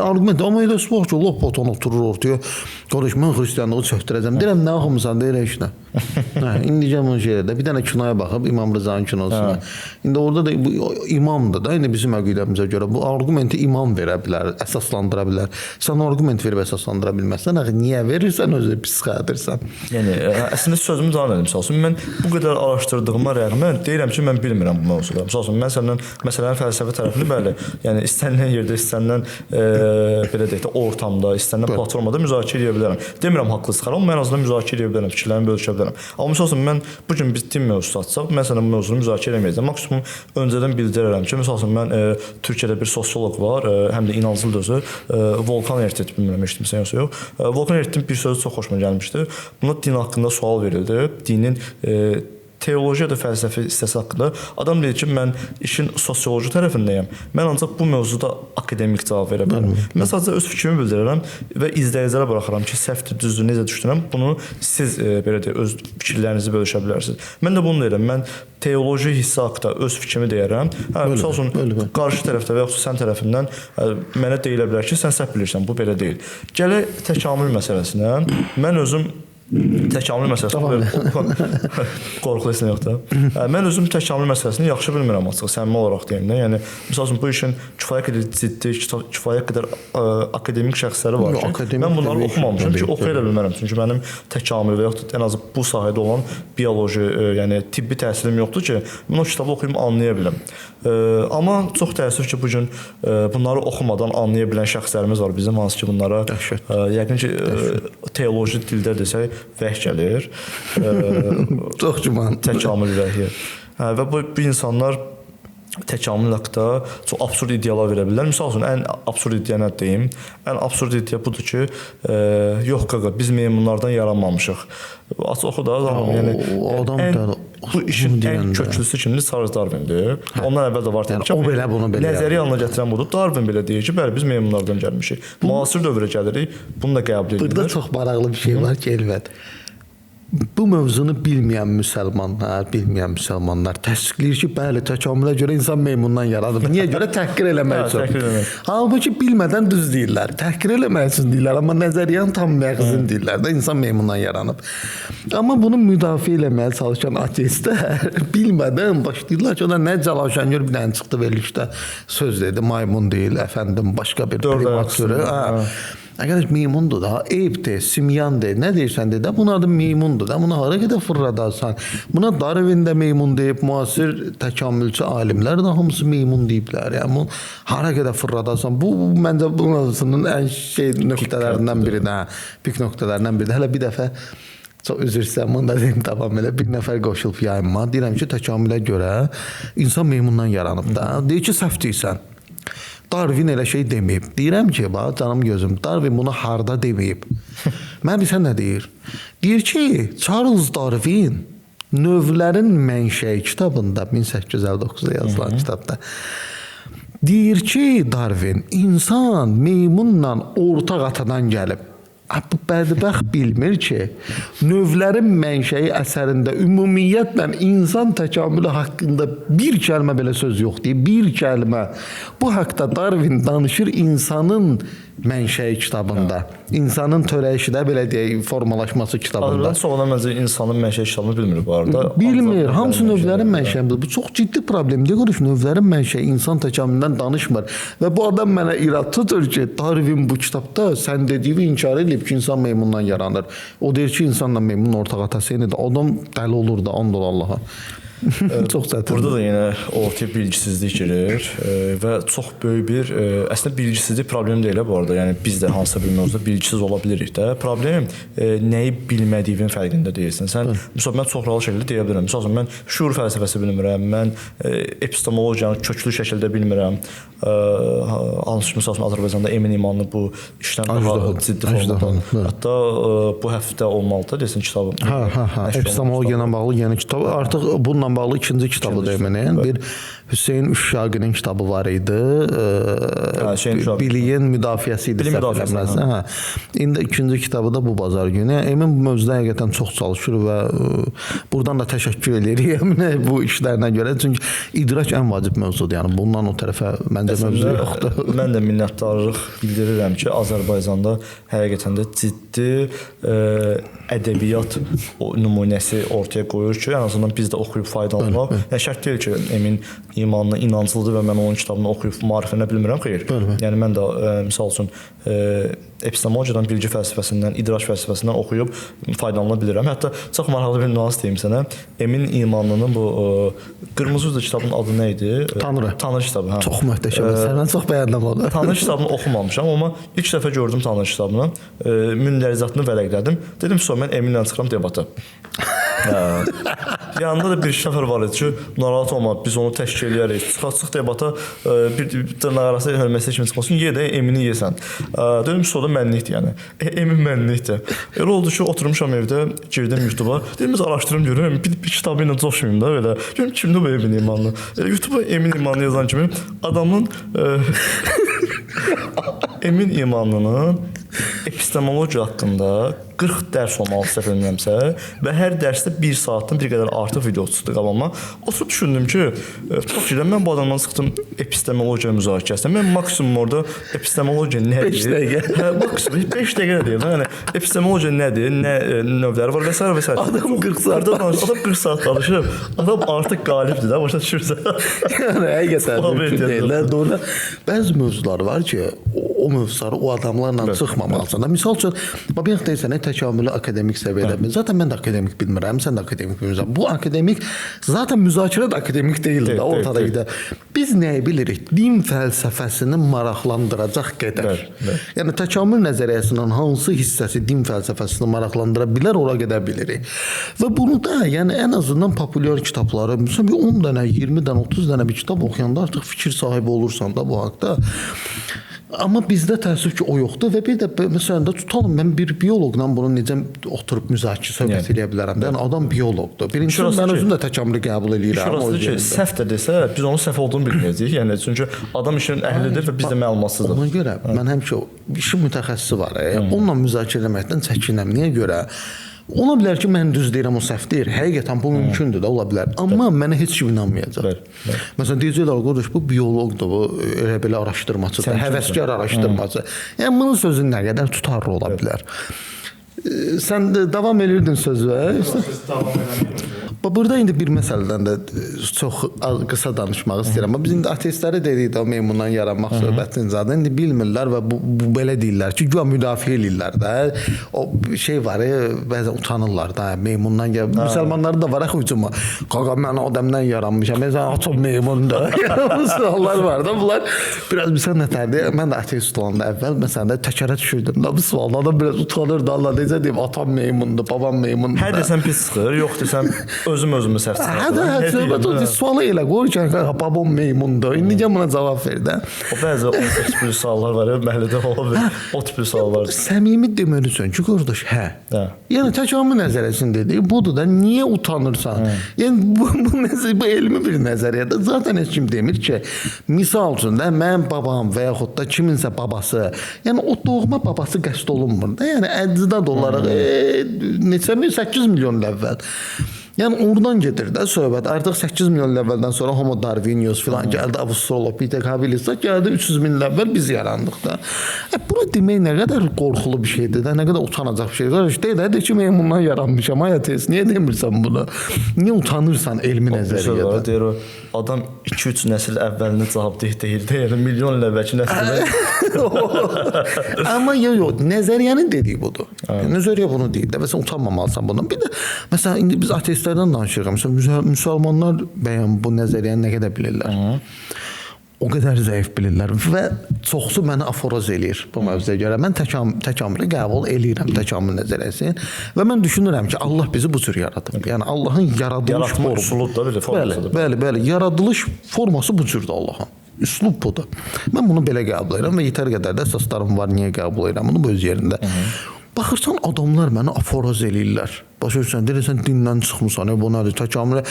Arqument, amma elə bax ki, lap botan oturur ortaya. Qardaş, mən xristianlığı çökdürəcəm. Deyirəm, nə oxumusan? Deyir heç nə. Hə, indicə bu şeydə bir dənə kinoya baxıb İmam Rızanın kinosuna. İndi orada da bu imamdır da, indi bizim əqidəmizə görə bu arqumenti imam verə bilər, əsaslandıra bilər. Sən arqument verib əsaslandıra bilməzsən, axı niyə verirsən özü psixiatrsan? Yəni əslində sözümü davam edim. Məsələn, mən bu qədər araşdırdığıma rəğmən deyirəm ki, mən bilmirəm bu mövzuda. Məsələn, mən səndən məsələnin fəlsəfi tərəfini bəli, yəni istənilən yerdə, istənilən belə deyək də ortamda, istənilən platformada müzakirə edə bilərəm. Demirəm haqlı çıxaram, amma ən azından müzakirə edə bilərəm, fikirlərimi bölüşə bilərəm. Amma məsələn, mən bu gün biz din mövzusu açsaq, mən sənə bu mövzunu müzakirə etməyəcəm. Maksimum öncədən bildirərəm ki, məsələn, mən Türkiyədə bir sosioloq var, həm də inanclıdır özü, Volkan Ertet, bilmirəm eşitmisən yoxsa yox. Volkan Ertetin bir sözü çox xoşuma gəlmişdi. Buna din haqqında sual verildi. Dinin teologiya da fəlsəfi hissəsi haqqında. Adam deyir ki, mən işin sosioloji tərəfindəyəm. Mən ancaq bu mövzuda akademik cavab verə bilərəm. Mən sadəcə öz fikrimi bildirirəm və izləyicilərə buraxıram ki, səhvdir, düzdür, necə düşünürəm. Bunu siz belə deyək, öz fikirlərinizi bölüşə bilərsiniz. Mən də bunu deyirəm. Mən teoloji hissə haqqında öz fikrimi deyərəm. Hə, məsəl üçün qarşı tərəfdə və yaxud sən tərəfindən mənə deyilə bilər ki, sən səhv bilirsən, bu belə deyil. Gələk təkamül məsələsinə. Mən özüm təkamül məsələsini qorxulusun yox da. Mən özüm təkamül məsələsini yaxşı bilmirəm açıq, səmimi olaraq deyim də. Yəni məsəl üçün bu işin kifayət qədər ciddi, kifayət qədər akademik şəxsləri var ki, mən bunları oxumamışam ki, oxuya da bilmərəm. Çünki mənim təkamül və yaxud ən azı bu sahədə olan bioloji, yəni tibbi təhsilim yoxdur ki, mən o kitabı oxuyum, anlaya bilim. Amma çox təəssüf ki, bu gün bunları oxumadan anlaya bilən şəxslərimiz var bizim, hansı ki, bunlara yəqin ki, teoloji dildə desək vəh gəlir. Çox güman. Təkamül vəhi. Və bu insanlar təkamül haqqında çox absurd iddialar verə bilirlər. Məsəl üçün ən absurd iddia nə deyim? Ən absurd iddia budur ki, yox qaqa, biz meymunlardan yaranmamışıq. Açıq oxu da, yəni adam bu işin ən köklüsü kimdir? Charles Darwindir. Ondan əvvəl də var təbii ki. O belə bunu belə. Nəzəriyyə alına gətirən budur. Darwin belə deyir ki, bəli biz meymunlardan gəlmişik. Müasir dövrə gəlirik. Bunu da qəbul edilir. Burada çox maraqlı bir şey var ki, Elvət. Bu mövzunu bilməyən müsəlmanlar təsdiqləyir ki, bəli, təkamülə görə insan meymundan yaranıb. Niyə görə? Təhqir eləmək üçün. Halbuki bilmədən düz deyirlər. Təhqir eləmək üçün deyirlər, amma nəzəriyyənin tam məğzini deyirlər də, insan meymundan yaranıb. Amma bunu müdafiə eləməyə çalışan ateistlər bilmədən başlayırlar ki, o da nə Cəlal Şəngör bir dənə çıxdı verilişdə söz dedi, maymun deyil, əfəndim, başqa bir primat türü. Arkadaş meymundur da, eyibdir, simyandır, nə deyirsən də, bunun adı meymundur da, bunu hara qədər fırladarsan. Buna Darwin də meymun deyib, müasir təkamülçü alimlər də hamısı meymun deyiblər. Yəni bunu hara qədər fırladarsan, bu məncə bu mövzunun ən nöqtələrindən biridir, pik nöqtələrindən biridir. Hələ bir dəfə çox üzr istəyirəm, bunu da deyim davam elə. Bir nəfər qoşulub yayınma, deyirəm ki, təkamülə görə insan meymundan yaranıb da. Deyir ki, səhv deyirsən. Darwin elə şey deməyib. Deyirəm ki, bax canım gözüm, Darwin bunu harda deməyib. Mən bilsən nə deyir? Deyir ki, Charles Darwin Növlərin Mənşəyi kitabında 1859-da yazılan kitabda deyir ki, Darwin insan meymunla ortaq atadan gəlib. Bu bədbəxt bilmir ki, Növlərin Mənşəyi əsərində ümumiyyətlə insan təkamülü haqqında bir kəlmə belə söz yoxdur. Bir kəlmə. Bu haqda Darwin danışır insanın Mənşəyi kitabında. İnsanın törəyişi də belə deyək, formalaşması kitabında. Azərbaycan çoxundan məncə insanın mənşəyi kitabını bilmir bu arada. Bilmir. Hamısı növlərin mənşəyi bilir. Bu çox ciddi problemdir. Görüş növlərin mənşəyi insan təkamülündən danışmır. Və bu adam mənə irad tutur ki, Darwin bu kitabda sən dediyi inkar edib ki, insan meymundan yaranır. O deyir ki, insanla meymunun ortaq atası idi. Adam dəli olur da, and ol Allaha. Çox çətin. Burada da yenə ortaya bilgisizlik girir və çox böyük bir əslində bilgisizlik problem deyil bu arada. Yəni biz də hansısa bir mövzuda bilgisiz ola bilirik də. Problem nəyi bilmədiyin fərqində deyilsən. Sən məsələn mən çox rahat şəkildə deyə bilərəm. Məsələn mən şuur fəlsəfəsi bilmirəm, mən epistemologiyanı köklü şəkildə bilmirəm. Hansı məsələn Azərbaycanda Emin İmanlı bu işdən daha ciddi formada. Hətta bu həftə olmalıdır desin kitabı. Epistemologiya ilə bağlı yeni kitab. Artıq bununla bağlı ikinci kitabı deməyin. Bir Hüseyn Üşşaqinin kitabı var idi. Biliyin müdafiəsi idi. İndi ikinci kitabı da bu bazar günü. Emin bu mövzuda həqiqətən çox çalışır və buradan da təşəkkür edirik bu işlərinə görə. Çünki idrak ən vacib mövzudur. Yəni bundan o tərəfə məncə mövzu yoxdur. Mən də minnətdarlıq bildirirəm ki, Azərbaycanda həqiqətən də ciddi ədəbiyyat nümunəsi ortaya qoyur ki, ən azından biz də oxuyub faydalanmaq. Şərt deyil ki, Emin İmanlı inanclıdır və mən onun kitabını oxuyub maariflənə bilmirəm. Xeyr. Yəni mən də misal üçün epistemologiyadan, bilgi fəlsəfəsindən, idrak fəlsəfəsindən oxuyub faydalana bilirəm. Hətta çox maraqlı bir nüans deyim sənə. Emin İmanlının bu Qırmızı Üzlü kitabının adı nə idi? Tanrı. Tanrı kitabı, hə. Çox möhtəşəm. Səndən çox bəyəndim onu. Tanrı kitabını oxumamışam, amma ilk dəfə gördüm Tanrı kitabını. Mündərizatını vərəqlədim. Dedim, sonra mən Eminlə çıxıram debata. Yanında da bir şəfər var idi ki, narahat olma, biz onu təşkil eləyərik. Çıxaq debata, bir dırnaq arası hörməsi kimi çıxmasın, ye də Emini yesən. Dedim, sonra mənlikdir yəni. Emin mənlikdir. Elə oldu ki, oturmuşam evdə, girdim YouTube-a. Dedim, biz araşdırım görürüm, bir kitabı ilə coşmayayım da belə. Görüm, kimdir bu Emin İmanlı? YouTube-a Emin İmanlı yazan kimi adamın Emin İmanlının epistemologiya haqqında 40 dərs olmalı səhv etmirəmsə və hər dərsdə 1 saatdan bir qədər artıq video çıxdı qabağıma. Oturub düşündüm ki, çox şeydən mən bu adamdan çıxdım epistemologiya müzakirəsində. Mən maksimum orada epistemologiya nədir? 5 dəqiqə. Hə, maksimum 5 dəqiqə də deyil. Yəni epistemologiya nədir? Nə növləri var və s. və s. Adam 40 saat danışır. Adam 40 saat danışır. Adam artıq qalibdir də, başa düşürsən. Yəni həqiqətən mümkün deyil. Doğru. Bəzi mövzular var ki, o mövzuları o adamlarla çıxmamalısan. Misal üçün, bayaq deyirsən, təkamülü akademik səviyyədə. Zaten mən də akademik bilmirəm, sən də akademik bilmirsən. Bu akademik zaten müzakirə də akademik deyildi də ortada idi. Biz nəyi bilirik? Din fəlsəfəsini maraqlandıracaq qədər. Yəni təkamül nəzəriyyəsinin hansı hissəsi din fəlsəfəsini maraqlandıra bilər, ora qədər bilirik. Və bunu da, yəni ən azından populyar kitabları, məsələn 10 dənə, 20 dənə, 30 dənə bir kitab oxuyanda artıq fikir sahibi olursan da bu haqqda. Amma bizdə təəssüf ki, o yoxdur və bir də məsələn də tutalım, mən bir bioloqla bunu necə oturub müzakirə söhbət eləyə bilərəm. Yəni adam bioloqdur. Birincisi mən özüm də təkamülü qəbul edirəm. Şurası ki, səhv də desə, biz onun səhv olduğunu bilməyəcəyik. Yəni çünki adam işin əhlidir və biz də məlumatsızıq. Ona görə mən həmişə işin mütəxəssisi var. Onunla müzakirə etməkdən çəkinirəm. Niyə görə? Ola bilər ki, mən düz deyirəm, o səhv deyir. Həqiqətən bu mümkündür də, ola bilər. Amma mənə heç kim inanmayacaq. Məsələn, deyəcəklər, qardaş, bu bioloqdur, bu elə belə araşdırmaçıdır, həvəskar araşdırmaçı. Yəni bunun sözü nə qədər tutarlı ola bilər. Sən davam edirdin sözə. Davam edirəm. Burada indi bir məsələdən də çox qısa danışmaq istəyirəm. Biz indi ateistləri dedik də meymundan yaranmaq söhbətini zaten indi bilmirlər və bu belə deyirlər ki, güya müdafiə edirlər də. O şey var, bəzən utanırlar da meymundan müsəlmanların da var hücuma. Qaqa mən adamdan yaranmışam. Məsələn atom meymun da. Bu suallar var da. Bunlar biraz məsələn nətərdir? Mən də ateist olanda əvvəl məsələn də təkərə düşürdüm da bu suallardan biraz utanırdı. Allah necə deyim, atom meymundur, babam meymundur. Hər desən pis çıxır, yox desən özümü səhv çıxardım. Hə, söhbət o sualı elə qoy ki, babam meymundur. İndicə buna cavab ver də. O bəzi 18 plus suallar var, məhəllədə ola bilər. O tip suallar. Səmimi deməlisən ki, qardaş, hə. Yəni təkamül nəzəriyyəsini dedik, budur da niyə utanırsan? Yəni bu elmi bir nəzəriyyədir. Zaten heç kim demir ki, misal üçün də mənim babam və yaxud da kiminsə babası, yəni o doğma babası qəsd olunmur da. Yəni əcdad olaraq neçə 8 milyon əvvəl. Yəni oradan gedir də söhbət. Artıq 8 milyon il əvvəldən sonra Homo Darwinius filan gəldi, Australopithecus habilis gəldi, 300 min il əvvəl biz yarandıq da. Buna demək nə qədər qorxulu bir şeydir də, nə qədər utanacaq bir şeydir. İşte də ki, mən bundan yaranmışam, hayatız. Niyə demirsən bunu? Niyə utanırsan elmi nəzəriyyədə? Deyir o adam 2-3 nəsil əvvəlini cavabdeh deyir də, yəni milyon il əvvəlki nəsildə. Amma yox, nəzəriyyənin dediyi budur. Nəzəriyyə bunu deyir də, məsələn utanmamalısan bundan. Bir də məsələn indi biz ateist ateistlərdən danışırıq. Məsələn, müsəlmanlar bəyən bu nəzəriyyəni nə qədər bilirlər? O qədər zəif bilirlər və çoxsu məni aforoz eləyir bu mövzuya görə. Mən təkamülü qəbul eləyirəm, təkamül nəzəriyyəsini və mən düşünürəm ki, Allah bizi bu cür yaradıb. Yəni Allahın yaradılış forması. Bəli, yaradılış forması bu cürdür Allahın. Üslub budur. Mən bunu belə qəbul edirəm və yetər qədər də əsaslarım var niyə qəbul edirəm bunu bu öz yerində. Baxırsan adamlar məni aforoz eləyirlər. Başa düşürsən, deyirsən dindən çıxmısan, bu nədir? Təkamülə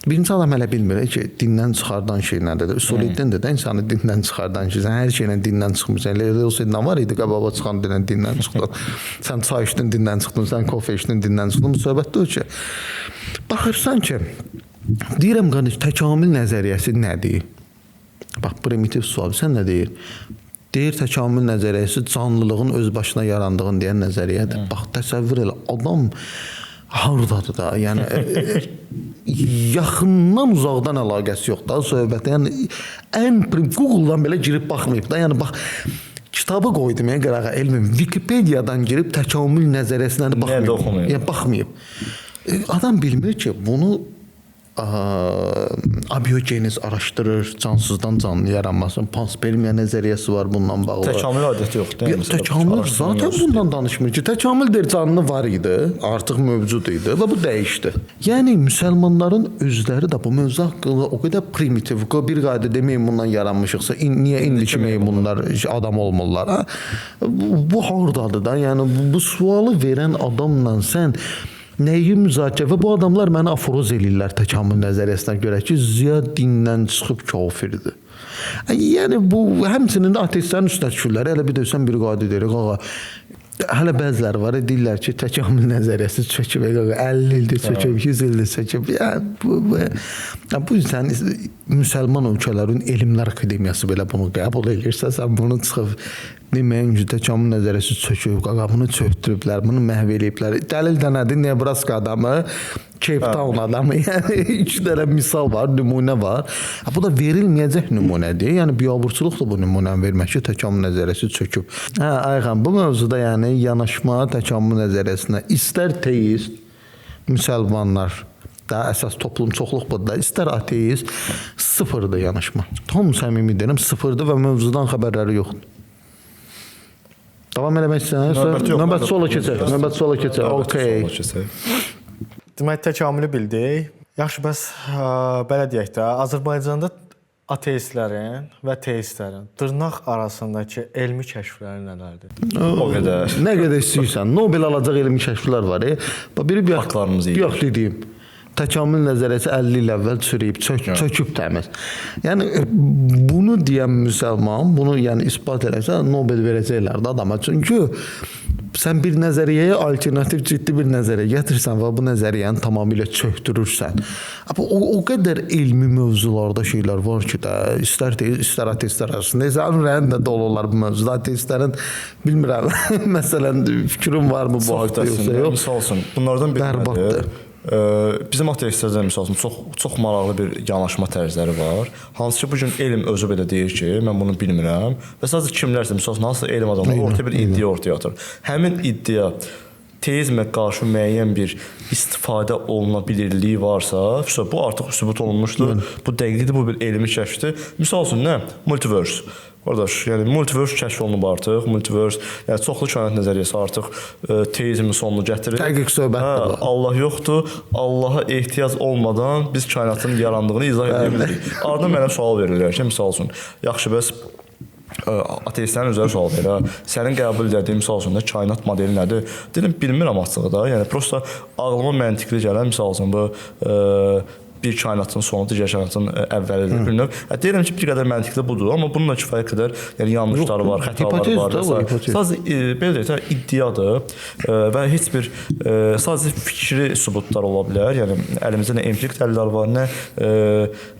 birinci adam hələ bilmir ki, dindən çıxardan şey nədir? Üsuliddindir də insanı dindən çıxardan şey. Sən hər şeylə dindən çıxmısan. Leyla var idi, qababa çıxan dindən çıxdın. Sən çay içdin, dindən çıxdın. Sən kofe içdin, dindən çıxdın. Bu söhbət deyil ki. Baxırsan ki, deyirəm qardaş, təkamül nəzəriyyəsi nədir? Bax, primitiv sual. Sən nə deyir? Deyir təkamül nəzəriyyəsi canlılığın öz başına yarandığını deyən nəzəriyyədir. Bax, təsəvvür elə, adam hardadır da, yəni yaxından uzaqdan əlaqəsi yox da söhbət. Yəni Google-dan belə girib baxmayıb da. Yəni bax, kitabı qoydum yəni qırağa elmin. Wikipediyadan girib təkamül nəzəriyyəsinə baxmayıb. Yəni baxmayıb. Adam bilmir ki, bunu abiogeniz araşdırır, cansızdan canlı yaranmasın, panspermiya nəzəriyyəsi var bundan bağlı. Təkamül adəti yoxdur. Təkamül zaten bundan danışmır ki, təkamül deyir canlı var idi, artıq mövcud idi və bu dəyişdi. Yəni müsəlmanların özləri də bu mövzu haqqında o qədər primitiv, bir qayda deməyim bundan yaranmışıqsa, niyə indiki meymunlar adam olmurlar? Bu hardadır da? Yəni bu sualı verən adamla sən nəyi müzakirə və bu adamlar məni aforoz eləyirlər təkamül nəzəriyyəsinə görə ki, Ziya dindən çıxıb kafirdir. Yəni bu həmçinin də ateistlərin üstünə düşürlər. Elə bir deyirsən bir qayda deyirik, ağa. Hələ bəziləri var, deyirlər ki, təkamül nəzəriyyəsi çöküb, 50 ildir çöküb, 100 ildir çöküb. Bu sən müsəlman ölkələrin elmlər akademiyası belə bunu qəbul edirsə, sən bunu çıxıb deməyin ki, təkamül nəzəriyyəsi çöküb, qaqa bunu çöktürüblər, bunu məhv eləyiblər. Dəlil də nədir? Nebraska adamı, Cape Town adamı, yəni 2 dənə misal var, nümunə var. Bu da verilməyəcək nümunədir. Yəni biabırçılıqdır bu nümunəni vermək ki, təkamül nəzəriyyəsi çöküb. Ayxan, bu mövzuda yəni yanaşma təkamül nəzəriyyəsinə istər teist, müsəlmanlar da əsas toplum çoxluq budur. İstər ateist, sıfırdır yanaşma. Tam səmimi deyirəm, sıfırdır və mövzudan xəbərləri yoxdur. Davam eləmək istəyirsən? Növbət sola keçək. Okay. Demək təkamülü bildik. Yaxşı, bəs belə deyək də, Azərbaycanda ateistlərin və teistlərin dırnaq arasındakı elmi kəşfləri nələrdir? O qədər. Nə qədər istəyirsən. Nobel alacaq elmi kəşflər var. Biri Haqlarımızı yeyir. Yox dediyim. Təkamül nəzəriyyəsi 50 il əvvəl çürüyüb, çöküb təmiz. Yəni bunu deyən müsəlman, bunu yəni isbat eləsə Nobel verəcəklər də adama. Çünki sən bir nəzəriyyəyə alternativ ciddi bir nəzəriyyə gətirsən və bu nəzəriyyəni tamamilə çökdürürsən. O qədər elmi mövzularda şeylər var ki də, istər ateistlər arasında, ürəyin də dolu olar bu mövzuda. Ateistlərin bilmirəm, məsələn fikrim varmı bu haqda yoxsa yox? Misal olsun, bunlardan biri bərbaddır. Bizim ateistlərdə məsəl üçün çox maraqlı bir yanaşma tərzləri var. Hansı ki bu gün elm özü belə deyir ki, mən bunu bilmirəm və sadəcə kimlərsə məsəl üçün hansısa elm adamları ortaya bir iddia ortaya atır. Həmin iddia teizmə qarşı müəyyən bir istifadə oluna bilirliyi varsa, bu artıq sübut olunmuşdur. Bu dəqiqdir, bu bir elmi kəşfdir. Misal üçün nə? Multiverse. Qardaş, yəni multiverse kəşf olunub artıq. Multiverse, yəni çoxlu kainat nəzəriyyəsi artıq teizmin sonunu gətirir. Dəqiq söhbətdir bu. Allah yoxdur. Allaha ehtiyac olmadan biz kainatın yarandığını izah edə bilirik. Ardından mənə sual verirlər ki, misal üçün, yaxşı bəs ateistlərin özləri sual verir. Sənin qəbul etdiyin misal üçün də kainat modeli nədir? Dedim, bilmirəm açığı da. Yəni prosta ağlıma məntiqli gələn misal üçün bu bir kainatın sonu, digər kainatın əvvəlidir. Bilmirəm. Deyirəm ki, bir qədər məntiqli budur, amma bununla kifayət qədər yəni yanlışları var, xətaları var. Sadəcə belə deyək də iddiadır və heç bir sadəcə fikri sübutlar ola bilər. Yəni əlimizdə nə empirik dəlillər var, nə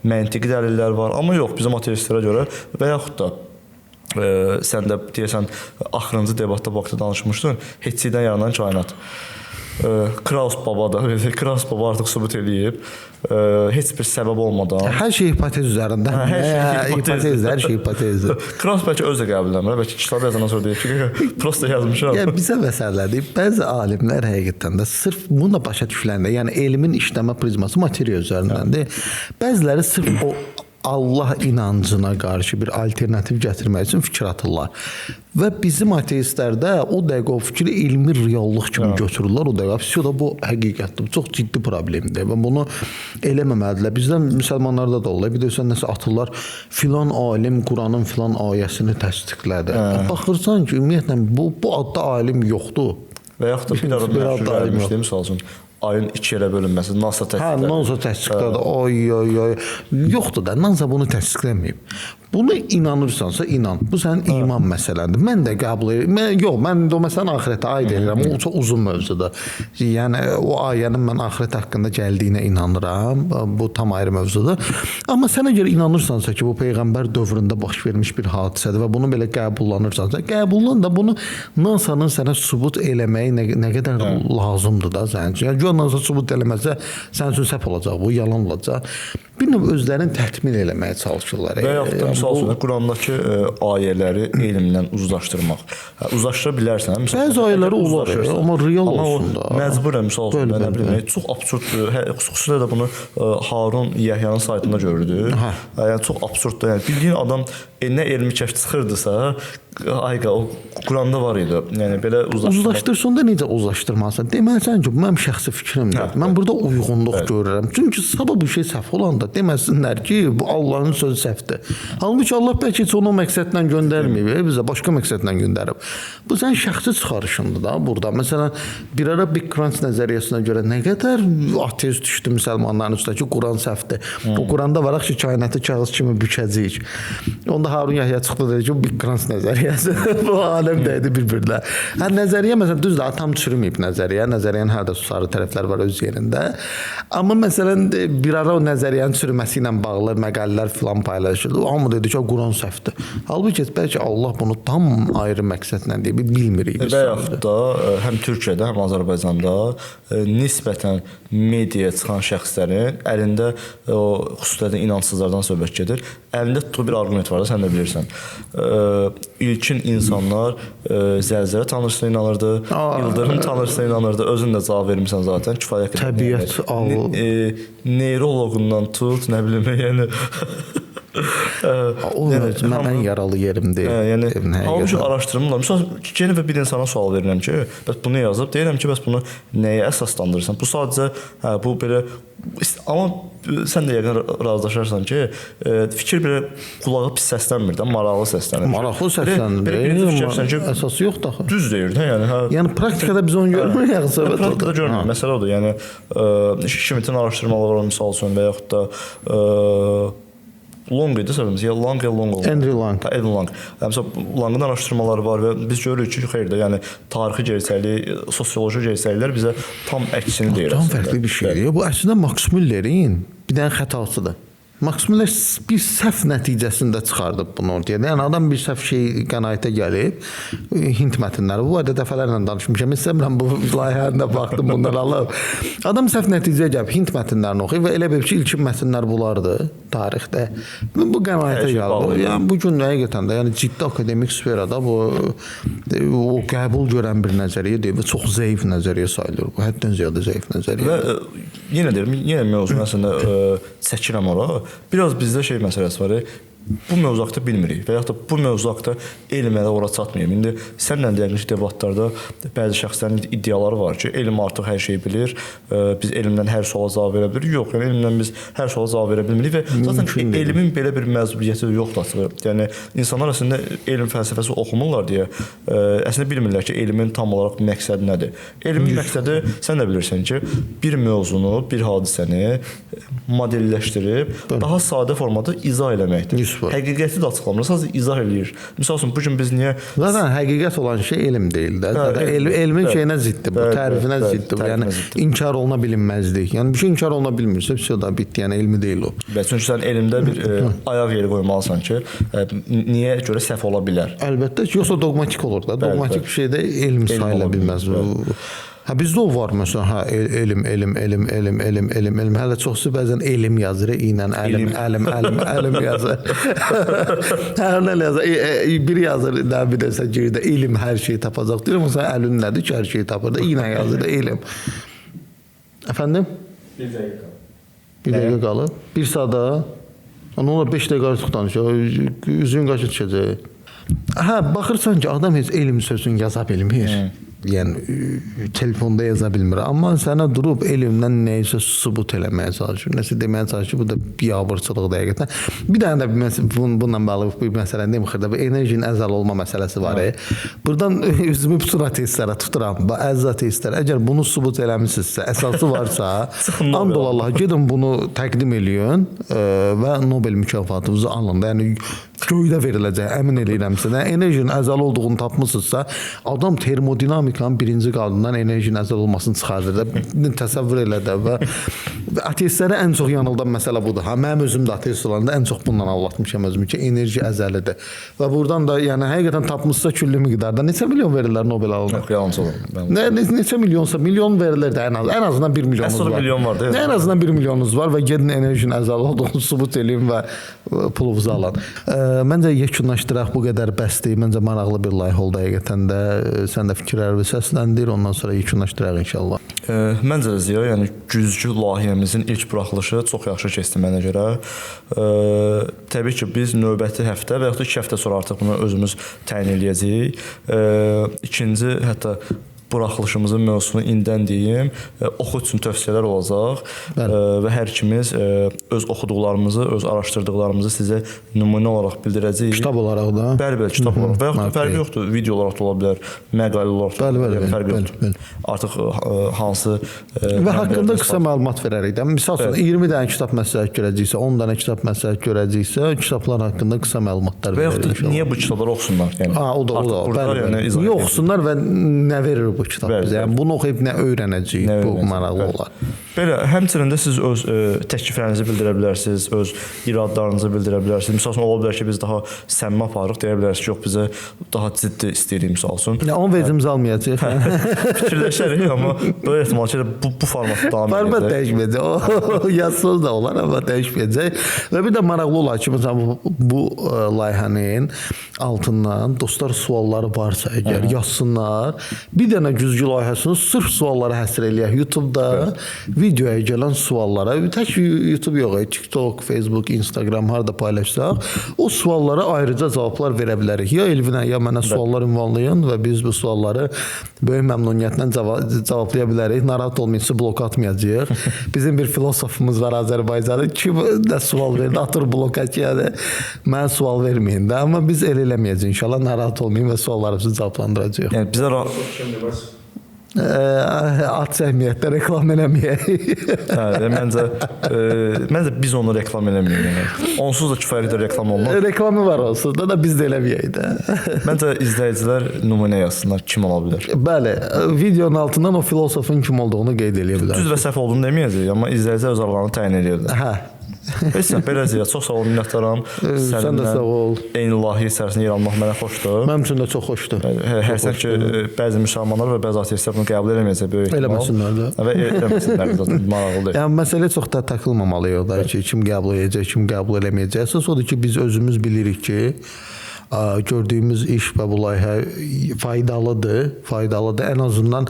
məntiqi dəlillər var. Amma yox, bizim ateistlərə görə və yaxud da sən də deyəsən axırıncı debatda bu haqda danışmışdın, heçlikdən yaranan kainat. Kraus baba da, Kraus baba artıq sübut eləyib, heç bir səbəb olmadan. Hər şey hipotez üzərində. Hər şey hipotezdir, hər şey hipotezdir. Kraus bəlkə özü də qəbul eləmir, bəlkə kitab yazandan sonra deyir ki, prosta yazmışam. Ya bizə məsələdir. Bəzi alimlər həqiqətən də sırf bununla başa düşüləndə, yəni elmin işləmə prizması materiya üzərindəndir. Bəziləri sırf o Allah inancına qarşı bir alternativ gətirmək üçün fikir atırlar. Və bizim ateistlərdə o dəqiqə o fikri elmi reallıq kimi götürürlər. O dəqiqə da bu həqiqətdir. Çox ciddi problemdir və bunu eləməməlidirlər. Bizdən müsəlmanlarda da olur. Bir də sən nəsə atırlar, filan alim Quranın filan ayəsini təsdiqlədi. Baxırsan ki, ümumiyyətlə bu adda alim yoxdur. Və yaxud da bir ara məşhur misal üçün ayın 2 yerə bölünməsi NASA təsdiqlədi. NASA təsdiqlədi. Oy. Yoxdur da, NASA bunu təsdiqləməyib. Bunu inanırsansa inan. Bu sənin iman məsələndir. Mən də qəbul edirəm. Mən o məsələni axirətə aid edirəm. O çox uzun mövzudur. Yəni o ayənin mən axirət haqqında gəldiyinə inanıram. Bu tam ayrı mövzudur. Amma sən əgər inanırsansa ki, bu peyğəmbər dövründə baş vermiş bir hadisədir və bunu belə qəbullanırsansa, qəbullan da bunu NASA-nın sənə sübut eləməyi nə qədər lazımdır da sənin üçün. Yəni NASA sübut eləməsə, sənin üçün səhv olacaq, bu yalan olacaq. Bir növ özlərini tətmin eləməyə çalışırlar. Və yaxud da misal üçün Qurandakı ayələri elmlə uzlaşdırmaq. Uzlaşdıra bilərsən. Bəzi ayələri olar, amma real olsun da. Məcburən misal üçün nə bilim, çox absurddur. Xüsusilə də bunu Harun Yəhyanın saytında gördük. Yəni çox absurddur. Yəni bildiyin adam nə elmi kəşf çıxırdısa, ayqa o Quranda var idi. Yəni belə uzlaşdırsın da necə uzlaşdırmalısan? Deməlisən ki, bu mənim şəxsi fikrimdir. Mən burada uyğunluq görürəm. Çünki sabah bu şey səhv olanda deməsinlər ki, bu Allahın sözü səhvdir. Halbuki Allah bəlkə heç onu məqsədlə göndərməyib, bizə başqa məqsədlə göndərib. Bu sənin şəxsi çıxarışındır da burada. Məsələn, bir ara Big Crunch nəzəriyyəsinə görə nə qədər ateist düşdü müsəlmanların üstə ki, Quran səhvdir. Bu Quranda var ki, kainatı kağız kimi bükəcəyik. Onda Harun Yəhya çıxdı dedi ki, Big Crunch nəzəriyyəsi. Bu aləm dəydi bir-birinə. Nəzəriyyə məsələn düzdür, atam çürüməyib nəzəriyyə. Nəzəriyyənin hər də sarı tərəfləri var öz yerində. Amma məsələn bir ara o nəzəriyyənin çürüməsi ilə bağlı məqalələr filan paylaşıldı. Amma dedi ki, Quran səhvdir. Halbuki bəlkə Allah bunu tam ayrı məqsədlə deyib, bilmirik. Və yaxud da həm Türkiyədə, həm Azərbaycanda nisbətən mediaya çıxan şəxslərin əlində o xüsusilə inancsızlardan söhbət gedir. Əlində tutduğu bir arqument var da, sən də bilirsən. İlkin insanlar zəlzələ tanrısına inanırdı, ildırım tanrısına inanırdı. Özün də cavab vermirsən zaten, kifayət qədər. Təbiət, neyroloqundan tut, nə bilim, yəni o mən yaralı yerimdir. Yəni halbuki araşdırmırlar. Məsələn, yenə bir insana sual verirəm ki, bəs bunu yazıb, deyirəm ki, bəs bunu nəyə əsaslandırırsan? Bu sadəcə bu belə amma sən də yəqin razılaşarsan ki, fikir belə qulağa pis səslənmir də, maraqlı səslənir. Maraqlı səslənir. Əsası yoxdur axı. Düz deyir də, yəni. Yəni praktikada biz onu görmürük, söhbət odur. Praktikada görmürük. Məsələ odur. Yəni Şmitin araşdırmaları var misal üçün və yaxud da Long idi sözümüz, ya Lang ya Long. Andrew Lang. Andrew Lang. Məsələn, Langın araşdırmaları var və biz görürük ki, xeyr də, yəni tarixi gerçəklik, sosioloji gerçəkliklər bizə tam əksini deyir. Tam fərqli bir şeydir. Bu əslində Max Müllerin bir dənə xətasıdır. Max Müller bir səhv nəticəsində çıxardıb bunu ortaya. Yəni adam bir səhv qənaətə gəlib, Hind mətnləri, bu arada dəfələrlə danışmışam. İstəmirəm bu layihəndə baxdım bunları alıb. Adam səhv nəticəyə gəlib, Hind mətnlərini oxuyub və elə bir ki, ilkin mətnlər bunlardı tarixdə. Bu qənaətə gəldi. Yəni bu gün həqiqətən də, yəni ciddi akademik sferada bu o qəbul görən bir nəzəriyyə deyil və çox zəif nəzəriyyə sayılır. Bu həddən ziyadə zəif nəzəriyyə. Və yenə deyirəm, yenə mövzunu əslində çəkirəm ora. Biraz bizdə məsələsi var. Bu mövzu haqqında bilmirik və yaxud da bu mövzu haqqında elm elə ora çatmayıb. İndi sənlə deyək ki, debatlarda bəzi şəxslərin iddiaları var ki, elm artıq hər şeyi bilir, biz elmdən hər suala cavab verə bilirik. Yox, yəni elmdən biz hər suala cavab verə bilmirik və zaten elmin belə bir məzuniyyəti yoxdur. Yəni insanlar əslində elm fəlsəfəsi oxumurlar deyə əslində bilmirlər ki, elmin tam olaraq məqsədi nədir. Elmin məqsədi sən də bilirsən ki, bir mövzunu, bir hadisəni modelləşdirib daha sadə formada izah eləməkdir. Həqiqəti də açıqlamır, sadəcə izah eləyir. Məsəl üçün bu gün biz niyə zaten həqiqət olan şey elm deyil də. Elmin şeyinə ziddir bu, tərifinə ziddir. Yəni inkar oluna bilinməzlik. Yəni bir şey inkar oluna bilmirsə, bir şey da bitdi. Yəni elmi deyil o. Çünki sən elmdə bir ayaq yeri qoymalısan ki, niyə görə səhv ola bilər. Əlbəttə ki, yoxsa dogmatik olur da. Dogmatik bir şeydə elm sayıla bilməz. Hə bizdə o var məsələn, hə elm. Hələ çoxsu bəzən elm yazır, ilə əlim yazır. Hər nə yazır? Bir yazır, nə bilirsə girdə elm hər şeyi tapacaq. Deyirəm məsələn əlin nədir ki, hər şeyi tapır da, ilə yazır da elm. Əfəndim? 1 dəqiqə qalıb. 1 saata. Onu 5 dəqiqə artıq danışır. Üzün qaşı düşəcək. Hə, baxırsan ki, adam heç elm sözünü yaza bilmir. Yəni telefonda yaza bilmir. Amma sənə durub elmdən nəyisə sübut eləməyə çalışır. Nəsə deməyə çalışır, bu da biabırçılıqdır həqiqətən. Bir dənə də bununla bağlı bir məsələ deyim xırda, bu enerjinin əzəl olma məsələsi var. Buradan üzümü bütün ateistlərə tuturam. Əziz ateistlər, əgər bunu sübut eləmisinizsə, əsası varsa, and olallah, gedin bunu təqdim eləyin və Nobel mükafatınızı alın. Yəni göydə veriləcək, əmin eləyirəmsə. Enerjinin əzəl olduğunu tapmısınızsa, adam termodinamikanın birinci qanunundan enerjinin əzəl olmasını çıxardır da. Təsəvvür elə də və ateistləri ən çox yanıldan məsələ budur. Ha, mənim özüm də ateist olanda ən çox bundan anlatmışam özümü ki, enerji əzəlidir. Və buradan da yəni həqiqətən tapmışsa küllü miqdarda neçə milyon verirlər Nobel alına? Yalançı olur. Neçə milyonsa, milyon verirlər də ən azından 1 milyonunuz var. Milyon var da. Ən azından 1 milyonunuz var və gedin enerjinin əzəl olduğunu sübut eləyin və pulunuzu alın. Məncə yekunlaşdıraq, bu qədər bəsdir. Məncə maraqlı bir layihə oldu həqiqətən də. Sən də fikirlərini səsləndir, ondan sonra yekunlaşdıraq inşallah. Məncə də Ziya, yəni güzgü layihəmizin ilk buraxılışı çox yaxşı keçdi mənə görə. Təbii ki, biz növbəti həftə və yaxud da 2 həftə sonra artıq bunu özümüz təyin eləyəcəyik. İkinci, hətta buraxılışımızın mövzusunu indidən deyim, oxu üçün tövsiyələr olacaq və hər ikimiz öz oxuduqlarımızı, öz araşdırdıqlarımızı sizə nümunə olaraq bildirəcəyik. Kitab olaraq da? Bəli, kitab olaraq. Və yaxud da fərqi yoxdur, video olaraq da ola bilər, məqalə olaraq da ola bilər, fərqi yoxdur. Artıq hansı... Və haqqında qısa məlumat verərik də. Misal üçün, 20 dənə kitab məsləhət görəcəksə, 10 dənə kitab məsləhət görəcəksə, kitablar haqqında qısa məlumatlar verərik. Və yaxud da niyə bu kitabları oxusunlar? O da. Niyə oxusunlar və nə verir bu kitab bizə? Yəni bunu oxuyub nə öyrənəcəyik? Bu maraqlı olar. Belə, həmçinin də siz öz təkliflərinizi bildirə bilərsiniz, öz iradlarınızı bildirə bilərsiniz. Misal üçün, ola bilər ki, biz daha səmimi aparıq, deyə bilərsiniz ki, yox, bizə daha ciddi istəyirik, misal üçün. Onun vecimizi almayacaq. Fikirləşərik, amma böyle ehtimal ki, bu formatda davam edəcək. Format dəyişməyəcək. Yazsız da olar, amma dəyişməyəcək. Və bir də maraqlı olar ki, məsələn, bu layihənin altından dostlar sualları varsa, əgər yazsınlar, bir dənə güzgü layihəsini sırf suallara həsr eləyək. YouTube-da videoya gələn suallara, tək YouTube yox, TikTok, Facebook, Instagram harada paylaşsaq, o suallara ayrıca cavablar verə bilərik. Ya Elvinə, ya mənə suallar ünvanlayın və biz bu sualları böyük məmnuniyyətlə cevablaya bilərik. Narahat olmayın, sizi blok atmayacağıq. Bizim bir filosofumuz var Azərbaycanın. Kim də sual verdi, atır bloka ki, yəni mənə sual verməyin də. Amma biz el eləməyəcəyik inşallah. Narahat olmayın və suallarımızı cavablandıracağıq. Yəni bizə at səhmiyyətdə reklam eləməyək. Məncə biz onu reklam eləməyək. Yəni. Onsuz da kifayətlə reklam olmaz. Reklamı var onsuz da biz də eləməyək də. Məncə izləyicilər nümunə yazsınlar, kim ola bilər. Bəli, videonun altından o filosofun kim olduğunu qeyd eləyə bilər. Düz və səhv olduğunu deməyəcək, amma izləyicilər öz aralarını təyin edə bilər. Hə. Heç sən belə Ziya, çox sağ ol, minnətdaram. Sən də sağ ol. Eyni layihə içərisində yer almaq mənə xoşdur. Mənim üçün də çox xoşdur. Hərsən ki, bəzi müsəlmanlar və bəzi ateistlər bunu qəbul eləməyəcək böyük ehtimal. Eləməsinlər də. Və eləməsinlər də maraqlıdır. Yəni məsələ çox da takılmamalıyıq da ki, kim qəbul edəcək, kim qəbul eləməyəcək. Əsas odur ki, biz özümüz bilirik ki, gördüyümüz iş və bu layihə faydalıdır. Ən azından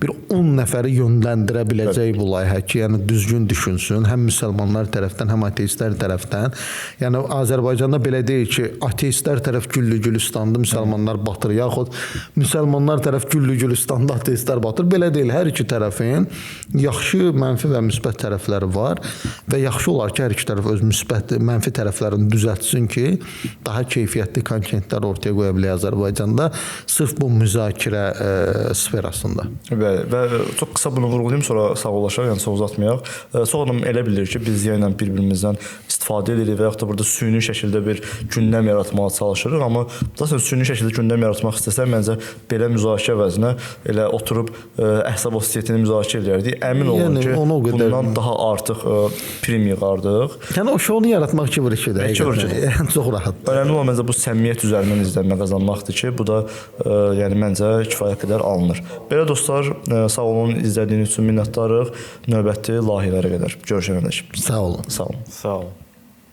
bir 10 nəfəri yönləndirə biləcək bu layihə ki, yəni düzgün düşünsün, həm müsəlmanlar tərəfdən, həm ateistlər tərəfdən. Yəni Azərbaycanda belə deyil ki, ateistlər tərəf güllü-gülistandı, müsəlmanlar batır, yaxud müsəlmanlar tərəf güllü-gülistandı, ateistlər batır. Belə deyil, hər iki tərəfin yaxşı, mənfi və müsbət tərəfləri var və yaxşı olar ki, hər iki tərəf öz müsbət, mənfi tərəflərini düzəltsin ki, daha keyfiyyətli kontentlər ortaya qoya bilək Azərbaycanda, sırf bu müzakirə sferasında. Və çox qısa bunu vurğulayım, sonra sağollaşaq, yəni çox uzatmayaq. Çox adam elə bilir ki, biz yəni bir-birimizdən istifadə edirik və yaxud da burada süni şəkildə bir gündəm yaratmağa çalışırıq, amma zaten süni şəkildə gündəm yaratmaq istəsək, məncə belə müzakirə əvəzinə elə oturub əhsab osiyyətini müzakirə edərdik. Əmin olun ki, bundan daha artıq prim yığardıq. Yəni o şounu yaratmaq ki, vuruşudur. Çox rahat. Önəmli olan məncə bu səmimiyyət üzərindən izlənmə qazanmaqdır ki, bu da yəni məncə kifayət qədər alınır. Belə dostlar, Sağ olun, izlədiyiniz üçün minnətdarıq. Növbəti layihələrə qədər görüşənədək. Sağ olun. Sağ olun. Sağ olun.